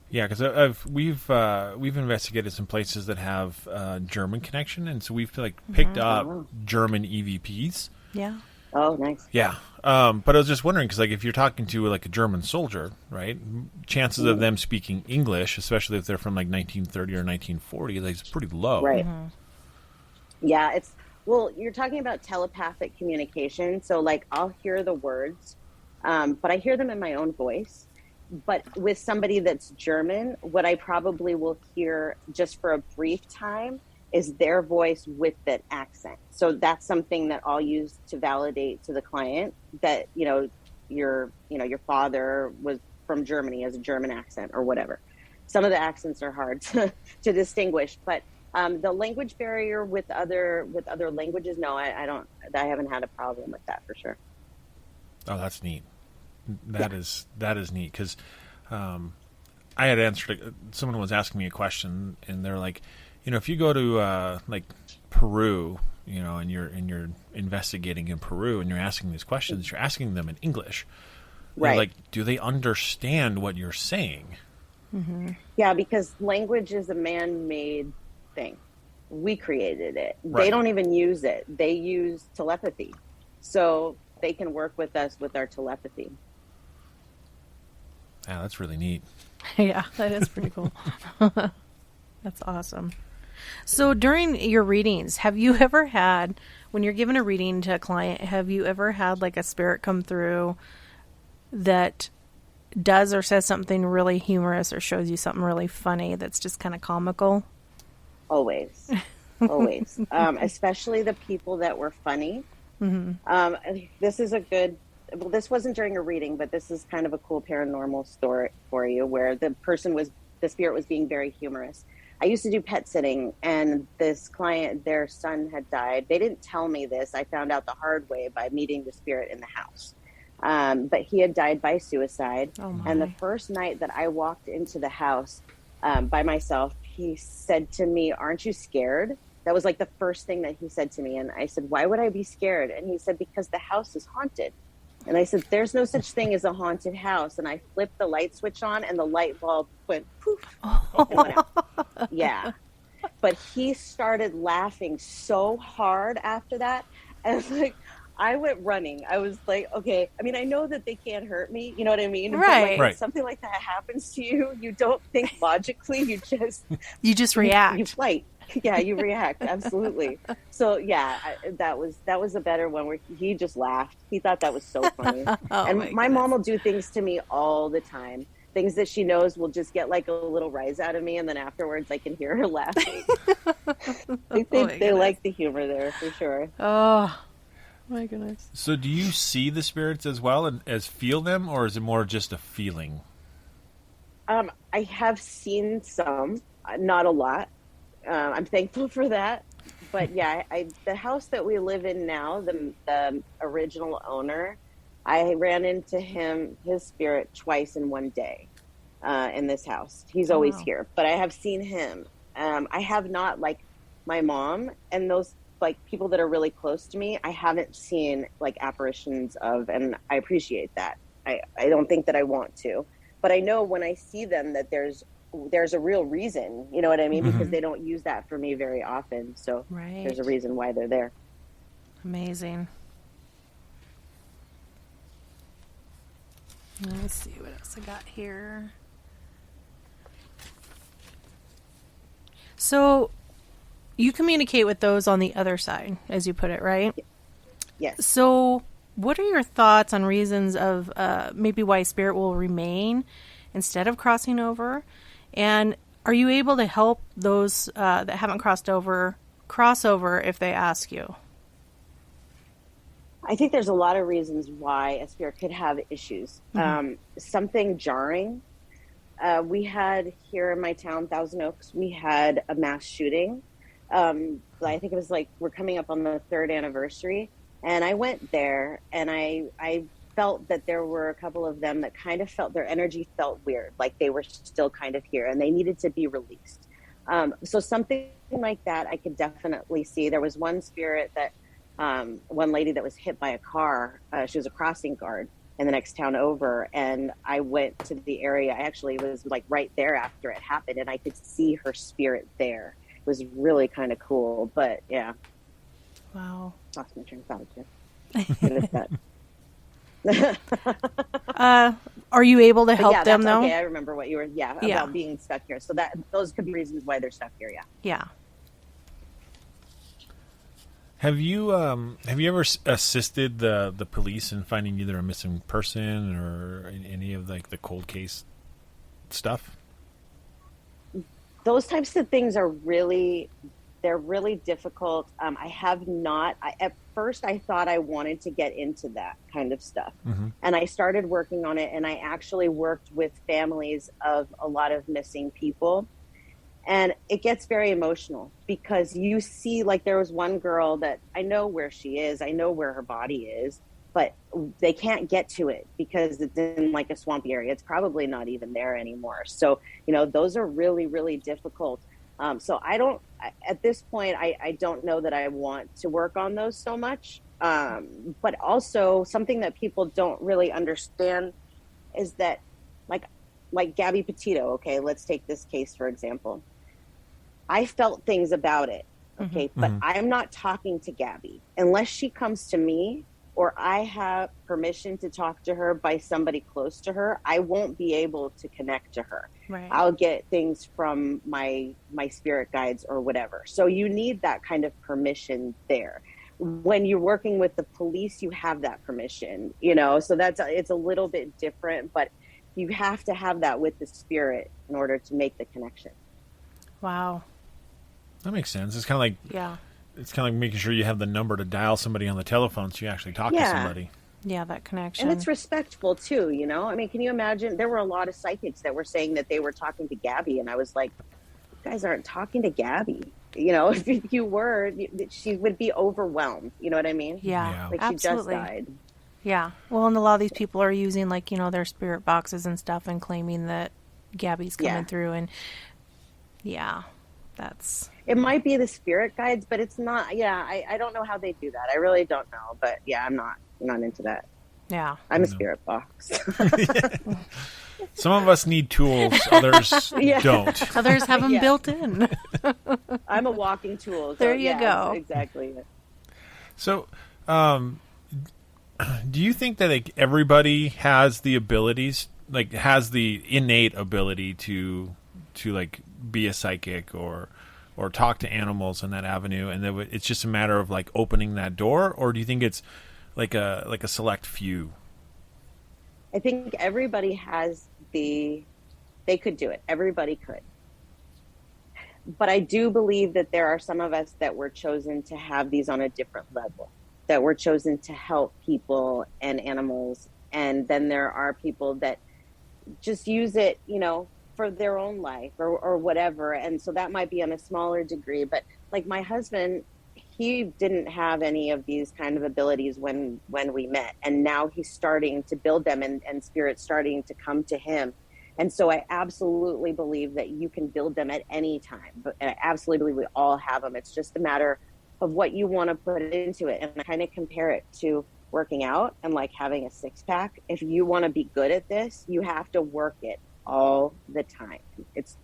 Yeah, because we've investigated some places that have German connection, and so we've picked up German EVPs. Yeah. Oh, nice. Yeah. But I was just wondering, because if you're talking to a German soldier, right, chances of them speaking English, especially if they're from 1930 or 1940, is pretty low. Right. Yeah, well, you're talking about telepathic communication. So I'll hear the words, but I hear them in my own voice. But with somebody that's German, what I probably will hear just for a brief time is their voice with that accent. So that's something that I'll use to validate to the client that, your father was from Germany, has a German accent or whatever. Some of the accents are hard to distinguish, but the language barrier with other languages, no, I haven't had a problem with that for sure. Oh, that's neat. That is neat, because I had answered. Someone was asking me a question, and they're like, if you go to Peru, and you're investigating in Peru, and you're asking these questions, you're asking them in English, right? Do they understand what you're saying? Mm-hmm. Yeah, because language is a man-made thing. We created it. Right. They don't even use it. They use telepathy. So they can work with us with our telepathy. Yeah, that's really neat. Yeah, that is pretty cool. That's awesome. So during your readings, have you ever had, when you're giving a reading to a client, have you ever had a spirit come through that does or says something really humorous or shows you something really funny that's just kind of comical? Always. Especially the people that were funny. Mm-hmm. This is a good well, this wasn't during a reading, but this is kind of a cool paranormal story for you, where the spirit was being very humorous. I used to do pet sitting, and this client, their son had died. They didn't tell me this. I found out the hard way by meeting the spirit in the house. But he had died by suicide. Oh my. And the first night that I walked into the house by myself, he said to me, "Aren't you scared?" That was like the first thing that he said to me. And I said, "Why would I be scared?" And he said, "Because the house is haunted." And I said, "There's no such thing as a haunted house." And I flipped the light switch on, and the light bulb went poof and went out. Yeah. But he started laughing so hard after that. And it's like, I went running. I was like, okay, I mean, I know that they can't hurt me. You know what I mean? Right. But like, Right. when something like that happens to you, you don't think logically. You just react. You fight. Yeah, you react. Absolutely. So yeah, that was a better one where he just laughed. He thought that was so funny. Oh, And my mom will do things to me all the time. Things that she knows will just get like a little rise out of me, and then afterwards I can hear her laughing. They like the humor there for sure. Oh my goodness. So do you see the spirits as well and as feel them, or is it more just a feeling? I have seen some, not a lot. I'm thankful for that. But yeah, the house that we live in now, the original owner, I ran into his spirit twice in one day in this house. He's always here, but I have seen him. I have not, like my mom and those like people that are really close to me, I haven't seen like apparitions of, and I appreciate that. I don't think that I want to, but I know when I see them that there's a real reason, you know what I mean? Mm-hmm. Because they don't use that for me very often. So Right. there's a reason why they're there. Amazing. Let's see what else I got here. So you communicate with those on the other side, as you put it, right? Yes. So what are your thoughts on reasons of maybe why spirit will remain instead of crossing over? And are you able to help those that haven't crossed over cross over if they ask you? I think there's a lot of reasons why a spirit could have issues. Something jarring. We had here in my town, Thousand Oaks, we had a mass shooting. I think it was like, we're coming up on the 3rd anniversary. And I went there, and I felt that there were a couple of them that kind of felt, their energy felt weird, like they were still kind of here and they needed to be released. So something like that I could definitely see. There was one spirit that, one lady that was hit by a car. She was a crossing guard in the next town over, and I went to the area. I actually was like right there after it happened, and I could see her spirit there. It was really kind of cool, but yeah. Wow. Lost my train of thought too. Good at that. Are you able to But help yeah, them that's though? okay. I remember what you were, about being stuck here. So those could be reasons why they're stuck here. Yeah. Yeah. Have you ever assisted the police in finding either a missing person or any of like the cold case stuff? Those types of things are they're really difficult. I have not. At first, I thought I wanted to get into that kind of stuff. Mm-hmm. And I started working on it, and I actually worked with families of a lot of missing people. And it gets very emotional because you see, like, there was one girl that I know where she is. I know where her body is, but they can't get to it because it's in like a swampy area. It's probably not even there anymore. So, those are really, really difficult. So at this point, I don't know that I want to work on those so much. But also something that people don't really understand is that like Gabby Petito, okay, let's take this case, for example. I felt things about it. Okay. But I'm not talking to Gabby unless she comes to me or I have permission to talk to her by somebody close to her. I won't be able to connect to her. Right. I'll get things from my spirit guides or whatever. So you need that kind of permission there. When you're working with the police, you have that permission, so it's a little bit different, but you have to have that with the spirit in order to make the connection. Wow. That makes sense. It's kind of like making sure you have the number to dial somebody on the telephone so you actually talk to somebody. Yeah, that connection. And it's respectful too, you know? I mean, can you imagine? There were a lot of psychics that were saying that they were talking to Gabby, and I was like, you guys aren't talking to Gabby. You know, if you were, she would be overwhelmed. You know what I mean? Yeah, like absolutely. She just died. Yeah. Well, and a lot of these people are using, like, you know, their spirit boxes and stuff and claiming that Gabby's coming through. And yeah, that's... It might be the spirit guides, but it's not. Yeah, I don't know how they do that. I really don't know. But yeah, I'm not into that. Yeah. I'm a spirit box. Some of us need tools, others don't. Others have them built in. I'm a walking tool. So There you go. Exactly. So, do you think that like everybody has the abilities, like has the innate ability to like be a psychic or talk to animals in that avenue, and that it's just a matter of like opening that door, or do you think it's like a select few? I think everybody has they could do it. Everybody could. But I do believe that there are some of us that were chosen to have these on a different level, that were chosen to help people and animals. And then there are people that just use it, you know, for their own life or whatever. And so that might be on a smaller degree. But like my husband, he didn't have any of these kind of abilities when we met. And now he's starting to build them and spirit's starting to come to him. And so I absolutely believe that you can build them at any time. But I absolutely believe we all have them. It's just a matter of what you want to put into it. And I kind of compare it to working out and like having a six pack. If you want to be good at this, you have to work it all the time. It's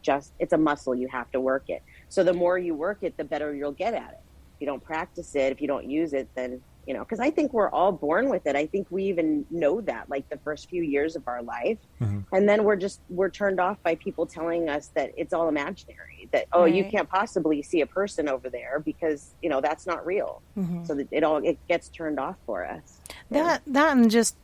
a muscle. You have to work it. So the more you work it, the better you'll get at it. If you don't practice it, if you don't use it, then, you know, because I think we're all born with it. I think we even know that like the first few years of our life. Mm-hmm. And then we're turned off by people telling us that it's all imaginary, that, oh, you can't possibly see a person over there because, you know, that's not real. Mm-hmm. So that it gets turned off for us. That and just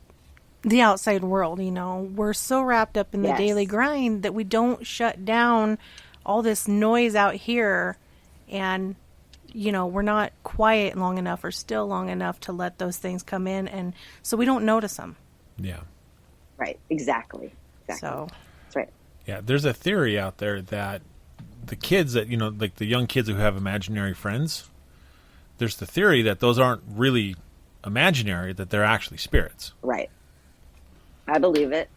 the outside world, you know, we're so wrapped up in the daily grind that we don't shut down all this noise out here, and you know, we're not quiet long enough or still long enough to let those things come in, and so we don't notice them. Yeah. Right. Exactly. So that's right. Yeah. There's a theory out there that the kids that, you know, like the young kids who have imaginary friends, there's the theory that those aren't really imaginary, that they're actually spirits. Right. I believe it.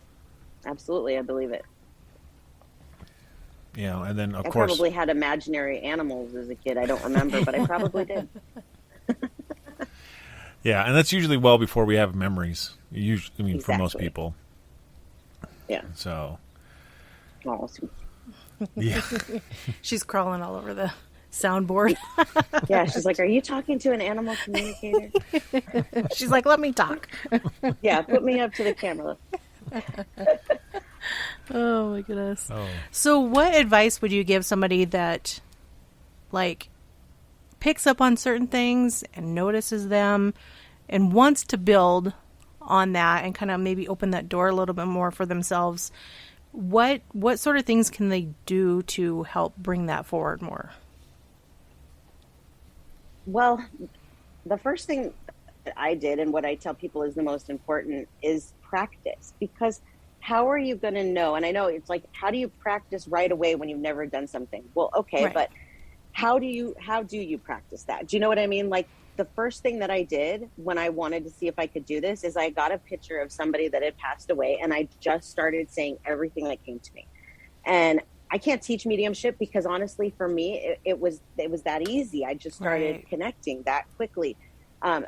Absolutely. I believe it. You know, and then of I course, probably had imaginary animals as a kid. I don't remember, but I probably did. Yeah, and that's usually well before we have memories. Usually, for most people. Yeah. So. Oh, sweet. Yeah. She's crawling all over the soundboard. Yeah, she's like, "Are you talking to an animal communicator?" She's like, "Let me talk." Yeah, put me up to the camera. Oh my goodness. Oh. So what advice would you give somebody that like picks up on certain things and notices them and wants to build on that and kind of maybe open that door a little bit more for themselves? What sort of things can they do to help bring that forward more? Well, the first thing that I did and what I tell people is the most important is practice, because how are you going to know? And I know it's like, how do you practice right away when you've never done something? Well, okay, right. But how do you practice that? Do you know what I mean? Like the first thing that I did when I wanted to see if I could do this is I got a picture of somebody that had passed away, and I just started saying everything that came to me. And I can't teach mediumship because honestly, for me, it was that easy. I just started connecting that quickly.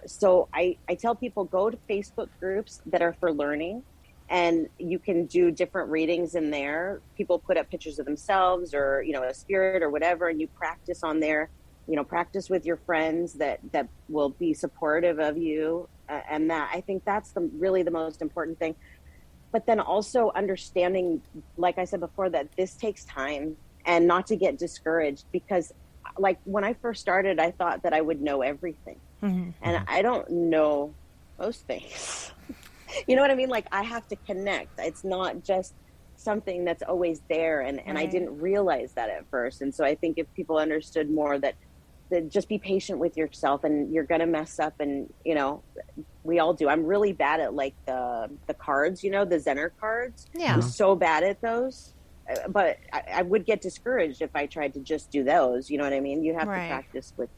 So I tell people, go to Facebook groups that are for learning, and you can do different readings in there. People put up pictures of themselves or, you know, a spirit or whatever, and you practice on there, you know, practice with your friends that will be supportive of you. And that, I think that's really the most important thing. But then also understanding, like I said before, that this takes time and not to get discouraged, because like when I first started, I thought that I would know everything. Mm-hmm. And I don't know most things. You know what I mean? Like I have to connect. It's not just something that's always there. And I didn't realize that at first. And so I think if people understood more that just be patient with yourself, and you're going to mess up. And, we all do. I'm really bad at like the cards, the Zener cards. Yeah. I'm so bad at those. But I would get discouraged if I tried to just do those. You know what I mean? You have Right. to practice with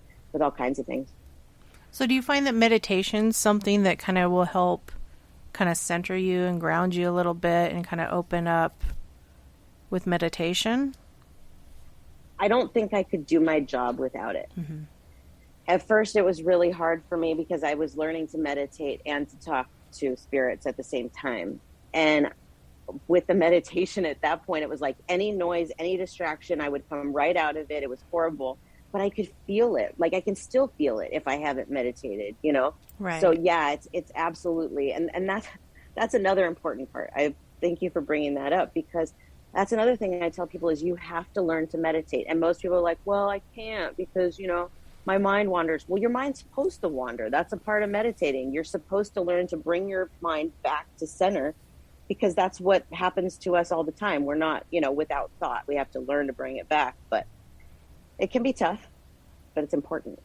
all kinds of things. So do you find that meditation's something that kind of will help kind of center you and ground you a little bit and kind of open up with meditation? I don't think I could do my job without it. Mm-hmm. At first, it was really hard for me because I was learning to meditate and to talk to spirits at the same time. And with the meditation at that point, it was like any noise, any distraction, I would come right out of it. It was horrible, but I could feel it. Like I can still feel it if I haven't meditated, Right. So yeah, it's absolutely. And that's another important part. I thank you for bringing that up, because that's another thing I tell people is you have to learn to meditate. And most people are like, well, I can't because, my mind wanders. Well, your mind's supposed to wander. That's a part of meditating. You're supposed to learn to bring your mind back to center, because that's what happens to us all the time. We're not, without thought. We have to learn to bring it back. But it can be tough, but it's important.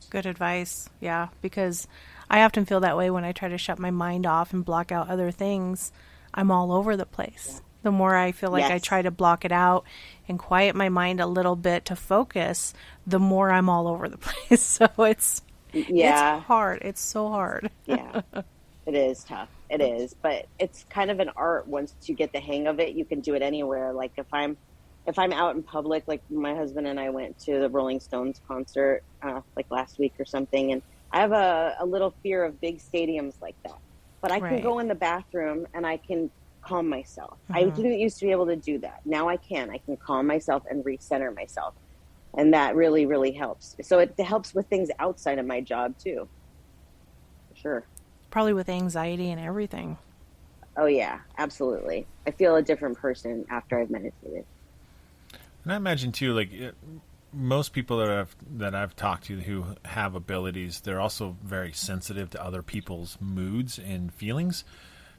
Good advice. Yeah, because I often feel that way when I try to shut my mind off and block out other things. I'm all over the place. Yeah. The more I feel like I try to block it out and quiet my mind a little bit to focus, the more I'm all over the place. So it's hard. It's so hard. Yeah, it is tough. It is, but it's kind of an art. Once you get the hang of it, you can do it anywhere. Like if I'm out in public, like my husband and I went to the Rolling Stones concert like last week or something, and I have a little fear of big stadiums like that. But I can go in the bathroom and I can calm myself. I didn't used to be able to do that. Now I can. I can calm myself and recenter myself. And that really, really helps. So it helps with things outside of my job too. For sure. Probably with anxiety and everything. Oh yeah, absolutely. I feel a different person after I've meditated. And I imagine too, like most people that I've talked to who have abilities, they're also very sensitive to other people's moods and feelings.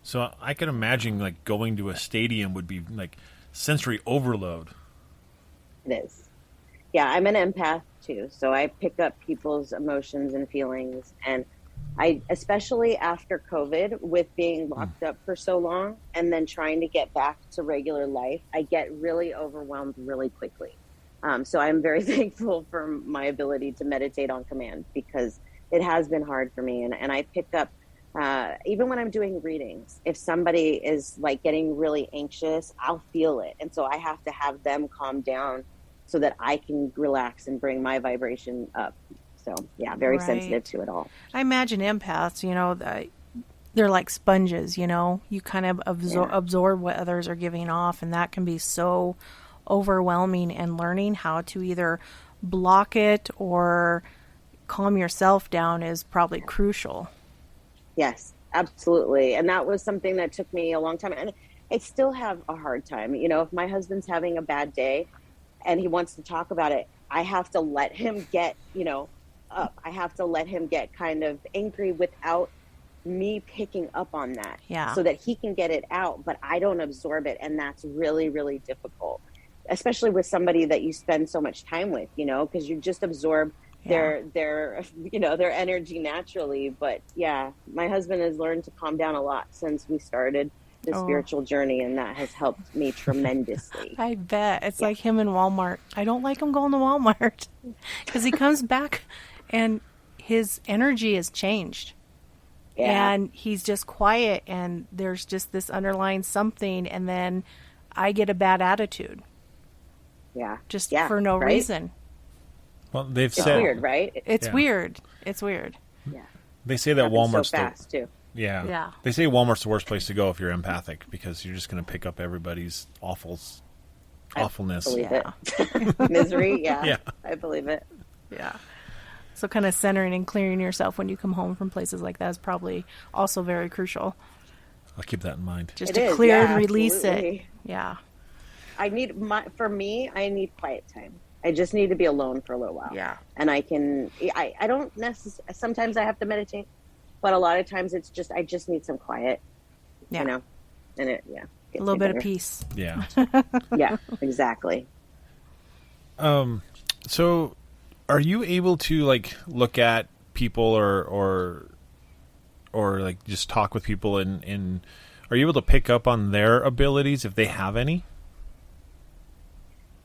So I can imagine like going to a stadium would be like sensory overload. It is. Yeah, I'm an empath too, so I pick up people's emotions and feelings, and I, especially after COVID, with being locked up for so long and then trying to get back to regular life, I get really overwhelmed really quickly. So I'm very thankful for my ability to meditate on command, because it has been hard for me. And I pick up, even when I'm doing readings, if somebody is like getting really anxious, I'll feel it. And so I have to have them calm down so that I can relax and bring my vibration up. So yeah, very sensitive to it all. I imagine empaths, they're like sponges, you kind of absorb what others are giving off, and that can be so overwhelming, and learning how to either block it or calm yourself down is probably crucial. Yes, absolutely. And that was something that took me a long time. And I still have a hard time. If my husband's having a bad day and he wants to talk about it, I have to let him get, up. I have to let him get kind of angry without me picking up on that, so that he can get it out, but I don't absorb it. And that's really, really difficult, especially with somebody that you spend so much time with, because you just absorb their energy naturally. But yeah, my husband has learned to calm down a lot since we started the spiritual journey, and that has helped me tremendously. I bet. It's like him in Walmart. I don't like him going to Walmart because he comes back and his energy has changed. Yeah. And he's just quiet, and there's just this underlying something, and then I get a bad attitude. Yeah. Just for no reason. Well, they've it's said weird, right? It's weird. It's weird. Yeah. They say that Walmart's so fast too. Yeah. Yeah. They say Walmart's the worst place to go if you're empathic, because you're just going to pick up everybody's awfulness. I believe it. Misery. Yeah. Yeah. I believe it. Yeah. So kind of centering and clearing yourself when you come home from places like that is probably also very crucial. I'll keep that in mind. Just to clear and release it. Yeah. I need I need quiet time. I just need to be alone for a little while. Yeah. And I don't necessarily, sometimes I have to meditate, but a lot of times it's just, I just need some quiet, and it, a little bit of peace. Yeah. Yeah, exactly. So Are you able to like look at people or like just talk with people and are you able to pick up on their abilities if they have any?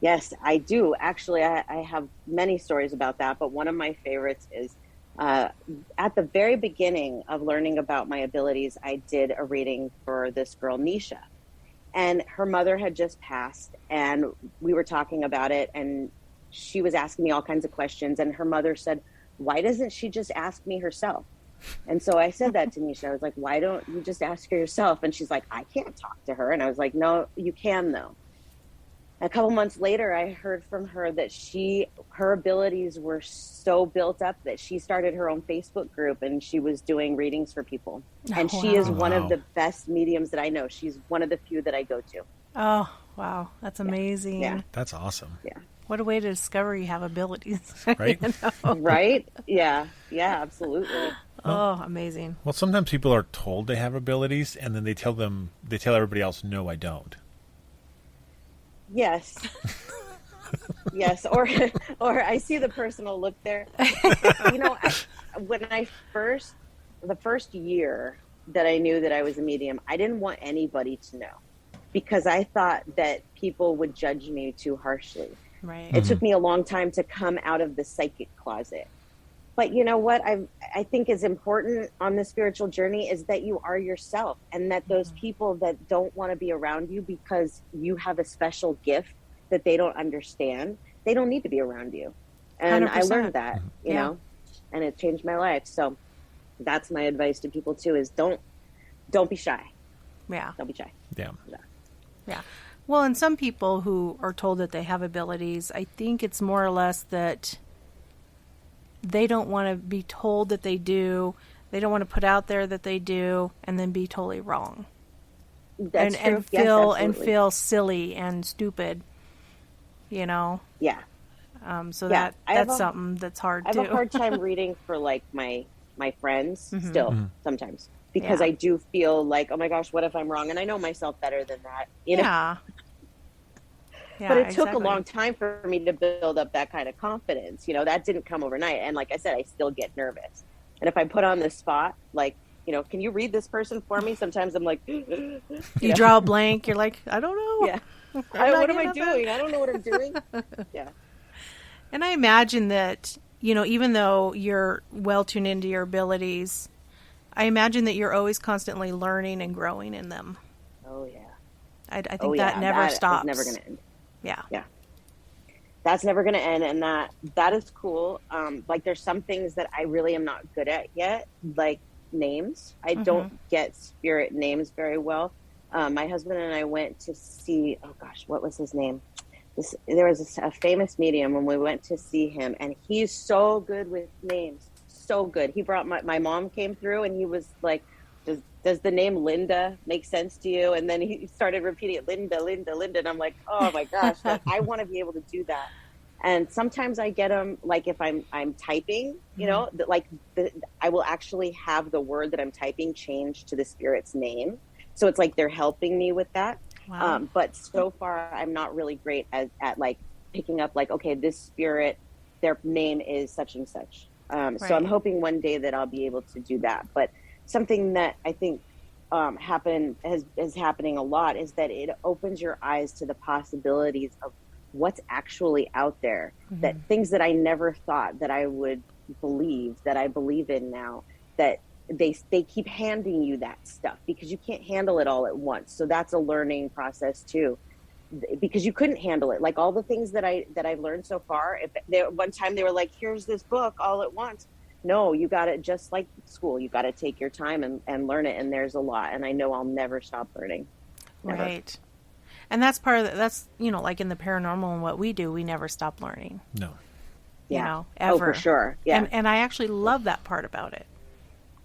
Yes, I do. Actually, I have many stories about that, but one of my favorites is at the very beginning of learning about my abilities, I did a reading for this girl, Nisha. And her mother had just passed, and we were talking about it, and she was asking me all kinds of questions, and her mother said, why doesn't she just ask me herself? And so I said that to Nisha. I was like, why don't you just ask her yourself? And she's like, I can't talk to her. And I was like, no, you can though. A couple months later, I heard from her that her abilities were so built up that she started her own Facebook group and she was doing readings for people. And she is one of the best mediums that I know. She's one of the few that I go to. Oh, wow. That's amazing. Yeah. That's awesome. Yeah. What a way to discover you have abilities. Right? Right? Yeah. Yeah, absolutely. Oh, amazing. Well, sometimes people are told they have abilities and then they tell everybody else, no, I don't. Yes. Yes. Or I see the personal look there. You know, the first year that I knew that I was a medium, I didn't want anybody to know because I thought that people would judge me too harshly. Right. It took me a long time to come out of the psychic closet. But you know what I think is important on the spiritual journey is that you are yourself, and that those people that don't want to be around you because you have a special gift that they don't understand, they don't need to be around you. And 100%. I learned that, you know, and it changed my life. So that's my advice to people too, is don't be shy. Yeah. Don't be shy. Yeah. Yeah. Well, and some people who are told that they have abilities, I think it's more or less that they don't want to be told that they do. They don't want to put out there that they do and then be totally wrong. That's true. And feel silly and stupid, you know? Yeah. So that's something that's hard too. I have a hard time reading for like my friends still sometimes because I do feel like, oh my gosh, what if I'm wrong? And I know myself better than that, you know? Yeah. But it took a long time for me to build up that kind of confidence. You know, that didn't come overnight. And like I said, I still get nervous. And if I put on the spot, like, you know, can you read this person for me? Sometimes I'm like, you draw a blank. You're like, I don't know. Yeah. What am I doing? I don't know what I'm doing. Yeah. And I imagine that, you know, even though you're well tuned into your abilities, I imagine that you're always constantly learning and growing in them. Oh, yeah. I think that never stops. It's never going to end. Yeah. Yeah. That's never going to end. And that is cool. Like there's some things that I really am not good at yet, like names. I don't get spirit names very well. My husband and I went to see, oh gosh, what was his name? There was a famous medium when we went to see him, and he's so good with names. So good. He brought my mom came through and he was like, does the name Linda make sense to you? And then he started repeating it, Linda, Linda, Linda. And I'm like, oh my gosh, I want to be able to do that. And sometimes I get them, like if I'm typing, you know, I will actually have the word that I'm typing change to the spirit's name. So it's like they're helping me with that. Wow. But so far, I'm not really great at like picking up like, okay, this spirit, their name is such and such. Right. So I'm hoping one day that I'll be able to do that. But something that I think is happening a lot is that it opens your eyes to the possibilities of what's actually out there, that things that I never thought that I would believe, that I believe in now, that they keep handing you that stuff because you can't handle it all at once. So that's a learning process too, because you couldn't handle it. Like all the things that I've learned so far, one time they were like, here's this book all at once. No, you got to, just like school, you got to take your time and learn it. And there's a lot. And I know I'll never stop learning. Never. Right. And that's part of that's, you know, like in the paranormal and what we do, we never stop learning. No. You know, ever. Oh, for sure. Yeah. And I actually love that part about it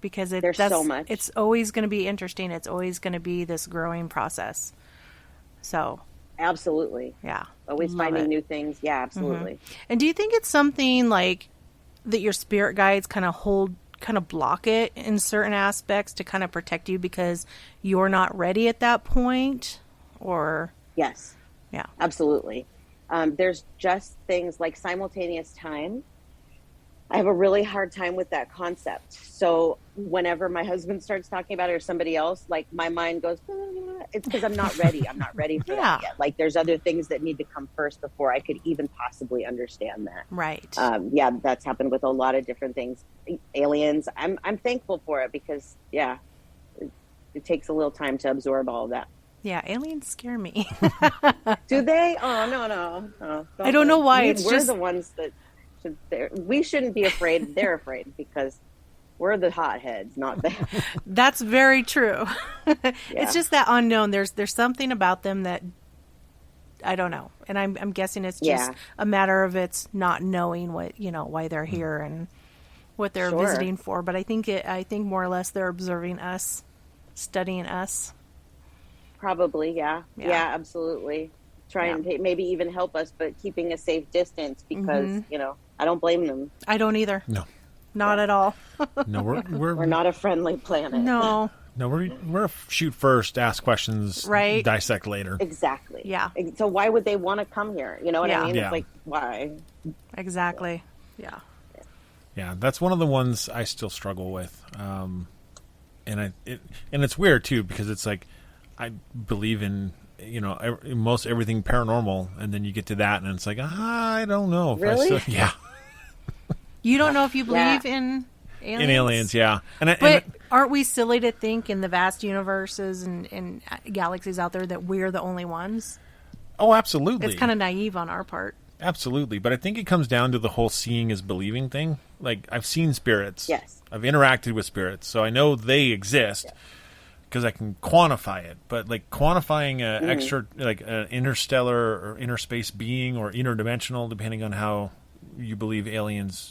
because there's so much. It's always going to be interesting. It's always going to be this growing process. So. Absolutely. Yeah. Always finding new things. Yeah, absolutely. And do you think it's something like that your spirit guides kind of block it in certain aspects to kind of protect you because you're not ready at that point? Or yes, yeah, absolutely. There's just things like simultaneous time. I have a really hard time with that concept. So whenever my husband starts talking about it or somebody else, like my mind goes, it's because I'm not ready. I'm not ready for that yet. Like there's other things that need to come first before I could even possibly understand that. Right. Yeah, that's happened with a lot of different things. Aliens, I'm thankful for it because, it takes a little time to absorb all of that. Yeah, aliens scare me. Do they? Oh, no. I don't know why. We're the ones that we shouldn't be afraid. They're afraid because we're the hotheads, not them. That's very true. It's just that unknown. There's something about them that I don't know, and I'm guessing it's just a matter of it's not knowing what why they're here and what they're visiting for. But I think more or less they're observing us, studying us. Probably, yeah, absolutely. Try and maybe even help us, but keeping a safe distance because I don't blame them. I don't either. No, not at all. No, we're not a friendly planet. No, we're a shoot first, ask questions, right? Dissect later. Exactly. Yeah. So why would they want to come here? You know what I mean? Yeah. It's like why? Exactly. Yeah. Yeah, that's one of the ones I still struggle with, and it's weird too because it's like I believe in most everything paranormal, and then you get to that, and it's like I don't know. If really? Yeah. You don't know if you believe in aliens? In aliens, yeah. But aren't we silly to think in the vast universes and galaxies out there that we're the only ones? Oh, absolutely. It's kind of naive on our part. Absolutely, but I think it comes down to the whole seeing is believing thing. Like I've seen spirits. Yes. I've interacted with spirits, so I know they exist. Yeah. Because I can quantify it, but like quantifying a extra, like an interstellar or interspace being or interdimensional, depending on how you believe aliens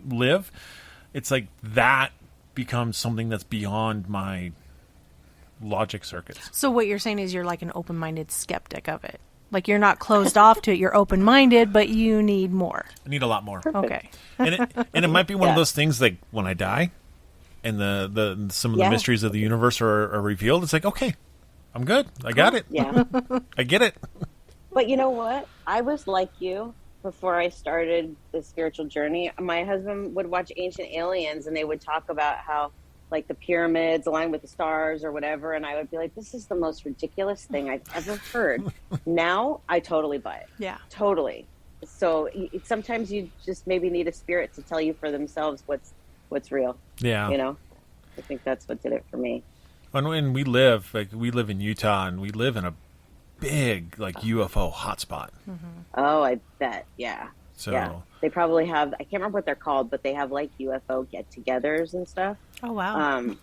live, it's like that becomes something that's beyond my logic circuits. So what you're saying is you're like an open-minded skeptic of it. Like you're not closed off to it. You're open-minded, but you need more. I need a lot more. Perfect. Okay. and it might be one of those things like when I die. And the some of the mysteries of the universe are revealed. It's like, okay, I'm good. I got it. Yeah. I get it. But you know what? I was like you before I started the spiritual journey. My husband would watch Ancient Aliens, and they would talk about how, like, the pyramids aligned with the stars or whatever. And I would be like, this is the most ridiculous thing I've ever heard. Now, I totally buy it. Yeah. Totally. So sometimes you just maybe need a spirit to tell you for themselves what's real. Yeah. I think that's what did it for me. When we live in Utah, and we live in a big like UFO hotspot. Mm-hmm. Oh, I bet. Yeah. So they probably have. I can't remember what they're called, but they have like UFO get-togethers and stuff. Oh wow.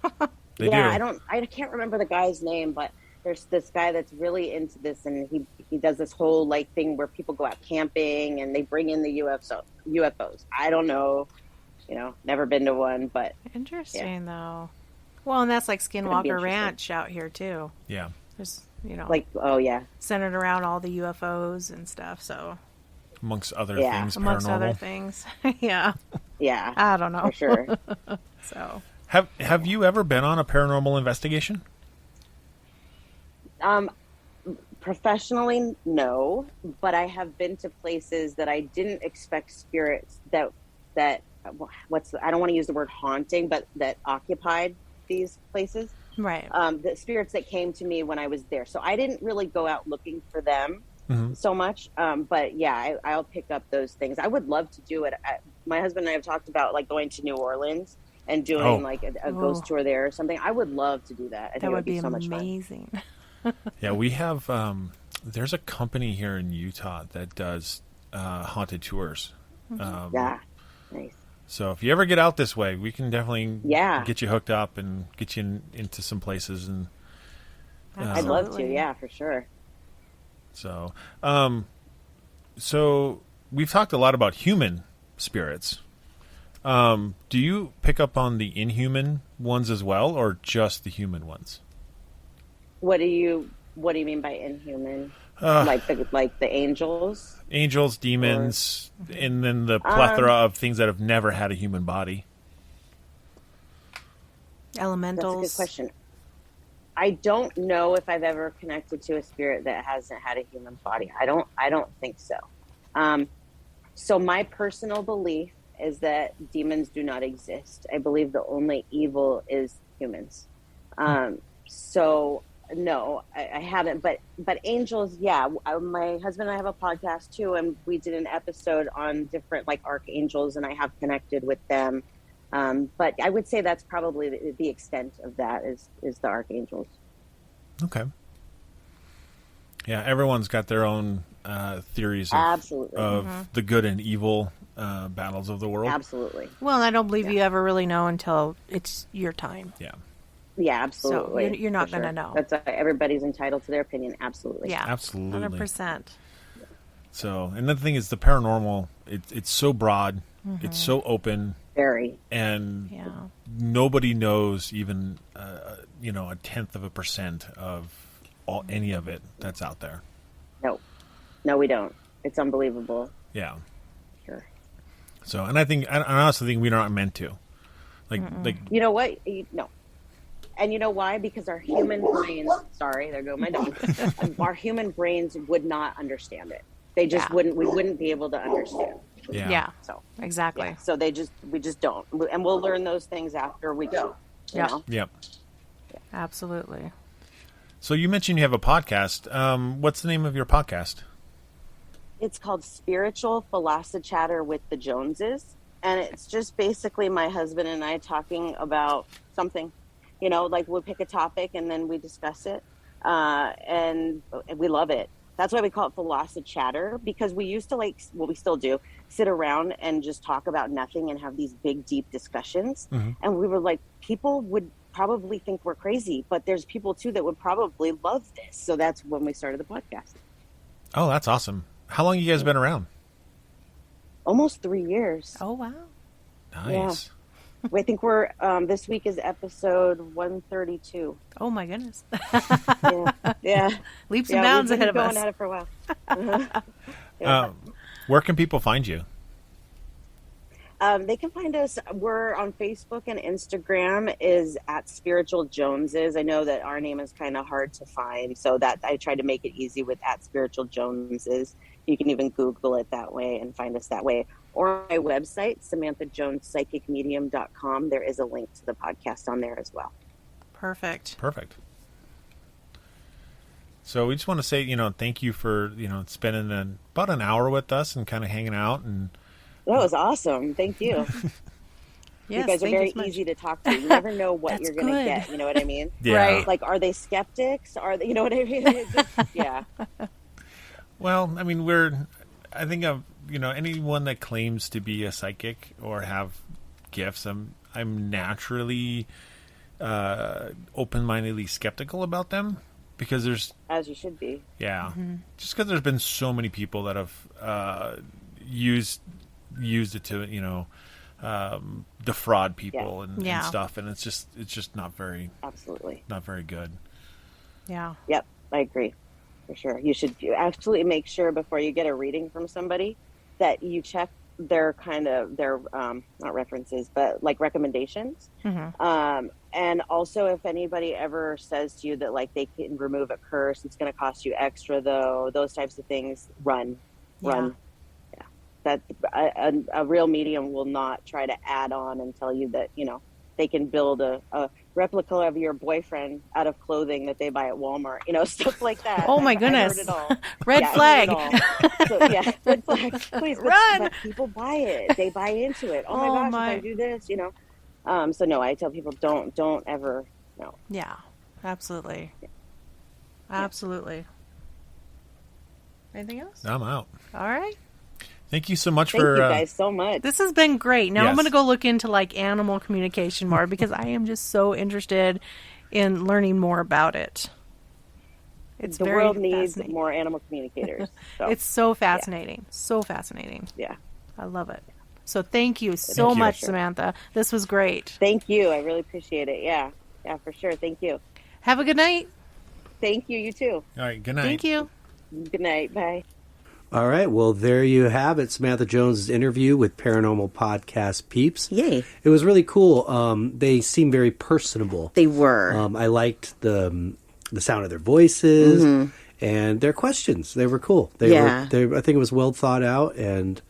They do. I can't remember the guy's name, but there's this guy that's really into this, and he does this whole like thing where people go out camping and they bring in the UFOs. I don't know. Never been to one, but interesting though. Well, and that's like Skinwalker Ranch out here too. Yeah. There's like centered around all the UFOs and stuff. So amongst other things, amongst paranormal. other things, yeah. I don't know for sure. So have you ever been on a paranormal investigation? Professionally, no, but I have been to places that I didn't expect spirits that I don't want to use the word haunting, but that occupied these places. right. The spirits that came to me when I was there. So I didn't really go out looking for them so much. But yeah, I'll pick up those things. I would love to do it. My husband and I have talked about like going to New Orleans and doing like a ghost tour there or something. I would love to do that. I think it would be so much fun. Amazing. Yeah, we have. There's a company here in Utah that does haunted tours. Yeah, nice. So if you ever get out this way, we can definitely get you hooked up and get you into some places. And I'd love to. Yeah, for sure. So, so we've talked a lot about human spirits. Do you pick up on the inhuman ones as well, or just the human ones? What do you mean by inhuman? Like the angels? Angels, demons, and then the plethora of things that have never had a human body. Elementals. That's a good question. I don't know if I've ever connected to a spirit that hasn't had a human body. I don't think so. So my personal belief, is that demons do not exist. I believe the only evil is humans. So no, I haven't. But angels, yeah. My husband and I have a podcast too, and we did an episode on different like archangels, and I have connected with them. But I would say that's probably the extent of that is the archangels. Okay. Yeah, everyone's got their own theories of, Absolutely. of the good and evil battles of the world. Absolutely. Well, I don't believe you ever really know until it's your time. Yeah. Yeah, absolutely. So you're not For going to know. That's everybody's entitled to their opinion. Absolutely. Yeah. Absolutely. 100%. So, and the thing is, the paranormal, it's so broad, it's so open, Very. and Yeah. nobody knows even, a 0.1% of any of it that's out there. No, we don't. It's unbelievable. Yeah. Sure. So, and I also think we're not meant to. Like, You know what? No. And you know why? Because our human brains, sorry, there go my dog. Our human brains would not understand it. They just we wouldn't be able to understand. Yeah. So, Exactly. yeah. So we just don't. And we'll learn those things after we go. You Yeah. know? Yep. Absolutely. So you mentioned you have a podcast. What's the name of your podcast? It's called Spiritual Chatter with the Joneses. And it's just basically my husband and I talking about something. You know, like we'll pick a topic and then we discuss it. And we love it. That's why we call it Chatter, because we used to we still do, sit around and just talk about nothing and have these big, deep discussions. Mm-hmm. And we were like, people would probably think we're crazy, but there's people too that would probably love this. So that's when we started the podcast. Oh, that's awesome. How long have you guys been around? Almost 3 years. Oh, wow. Nice. I think we're this week is episode 132. Oh, my goodness. Yeah. Leaps and bounds ahead of us. We've been going at it for a while. Where can people find you? They can find us. We're on Facebook and Instagram is at Spiritual Joneses. I know that our name is kind of hard to find, so that I try to make it easy with at Spiritual Joneses. You can even Google it that way and find us that way. Or my website, SamanthaJonesPsychicMedium.com. There is a link to the podcast on there as well. Perfect. So we just want to say, thank you for, spending about an hour with us and kind of hanging out. And That was awesome. Thank you. Yes, you guys are thank very you so easy to talk to. You never know what That's you're going to good. get. You know what I mean? Yeah. Right. Like, are they skeptics? Are they, you know what I mean? It's just, yeah. Well, I mean, I think of, anyone that claims to be a psychic or have gifts, I'm naturally open-mindedly skeptical about them, because there's, As you should be. yeah, just because there's been so many people that have used it to, defraud people and stuff, and it's just not very good. Yeah. Yep, I agree. For sure. You should absolutely make sure before you get a reading from somebody that you check their not references, but like recommendations. Mm-hmm. And also, if anybody ever says to you that like they can remove a curse, it's going to cost you extra though, those types of things, run. Yeah. That a real medium will not try to add on and tell you that, they can build a replica of your boyfriend out of clothing that they buy at Walmart, stuff like that. Oh my goodness. Red flag. So, red flag. Please Run. But people buy it. They buy into it. Oh my gosh, if I do this, So no, I tell people don't ever, no. Yeah, absolutely. Absolutely. Anything else? I'm out. All right. Thank you so much Thank for you guys so much. This has been great. Now I'm Yes. going to go look into like animal communication more because I am just so interested in learning more about it. It's the very world needs fascinating. more animal communicators. So, It's so fascinating. So fascinating. yeah. I love it. So thank you so you. much, Sure. Samantha. This was great. Thank you. I really appreciate it. Yeah, for sure. Thank you. Have a good night. Thank you. You too. All right, good night. Thank you. Good night. Bye. All right, well, there you have it. Samantha Jones' interview with Paranormal Podcast Peeps. Yay. It was really cool. They seem very personable. They were. I liked the sound of their voices and their questions. They were cool. I think it was well thought out, and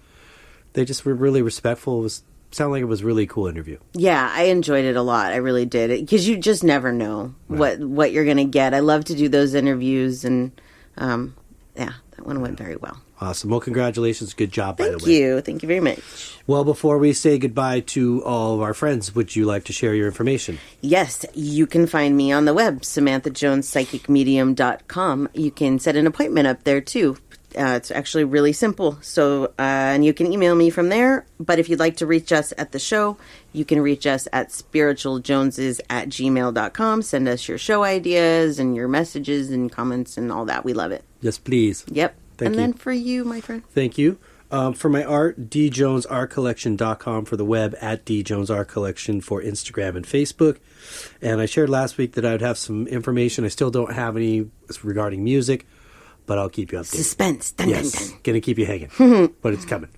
they just were really respectful. It was sounded like it was a really cool interview. Yeah, I enjoyed it a lot. I really did. Because you just never know what you're going to get. I love to do those interviews, and yeah, that one went very well. Awesome. Well, congratulations. Good job, by the way. Thank you. Thank you very much. Well, before we say goodbye to all of our friends, would you like to share your information? Yes, you can find me on the web, SamanthaJonesPsychicMedium.com. You can set an appointment up there, too. It's actually really simple. So, and you can email me from there. But if you'd like to reach us at the show, you can reach us at spiritualjoneses@gmail.com. Send us your show ideas and your messages and comments and all that. We love it. Yes, please. Yep. Thank you. Then for you, my friend. Thank you. For my art, djonesartcollection.com for the web, at djonesartcollection for Instagram and Facebook. And I shared last week that I would have some information. I still don't have any regarding music, but I'll keep you updated. Suspense. Dun, Yes, dun, dun. gonna keep you hanging, but it's coming.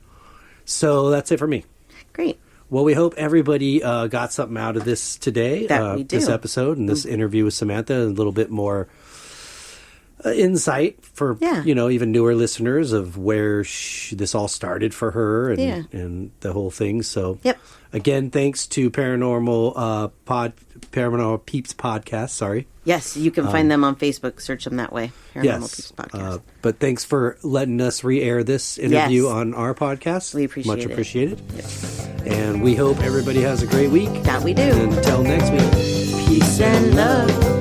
So that's it for me. Great. Well, we hope everybody got something out of this today, That we do. this episode and this interview with Samantha, a little bit more insight for even newer listeners of where this all started for her and the whole thing. So again, thanks to Paranormal Peeps Podcast. Sorry. Yes, you can find them on Facebook. Search them that way. Paranormal Peeps Podcast. But thanks for letting us re-air this interview on our podcast. We appreciate Much it. appreciated. Yes. And we hope everybody has a great week. That we do. Until next week. Peace and love.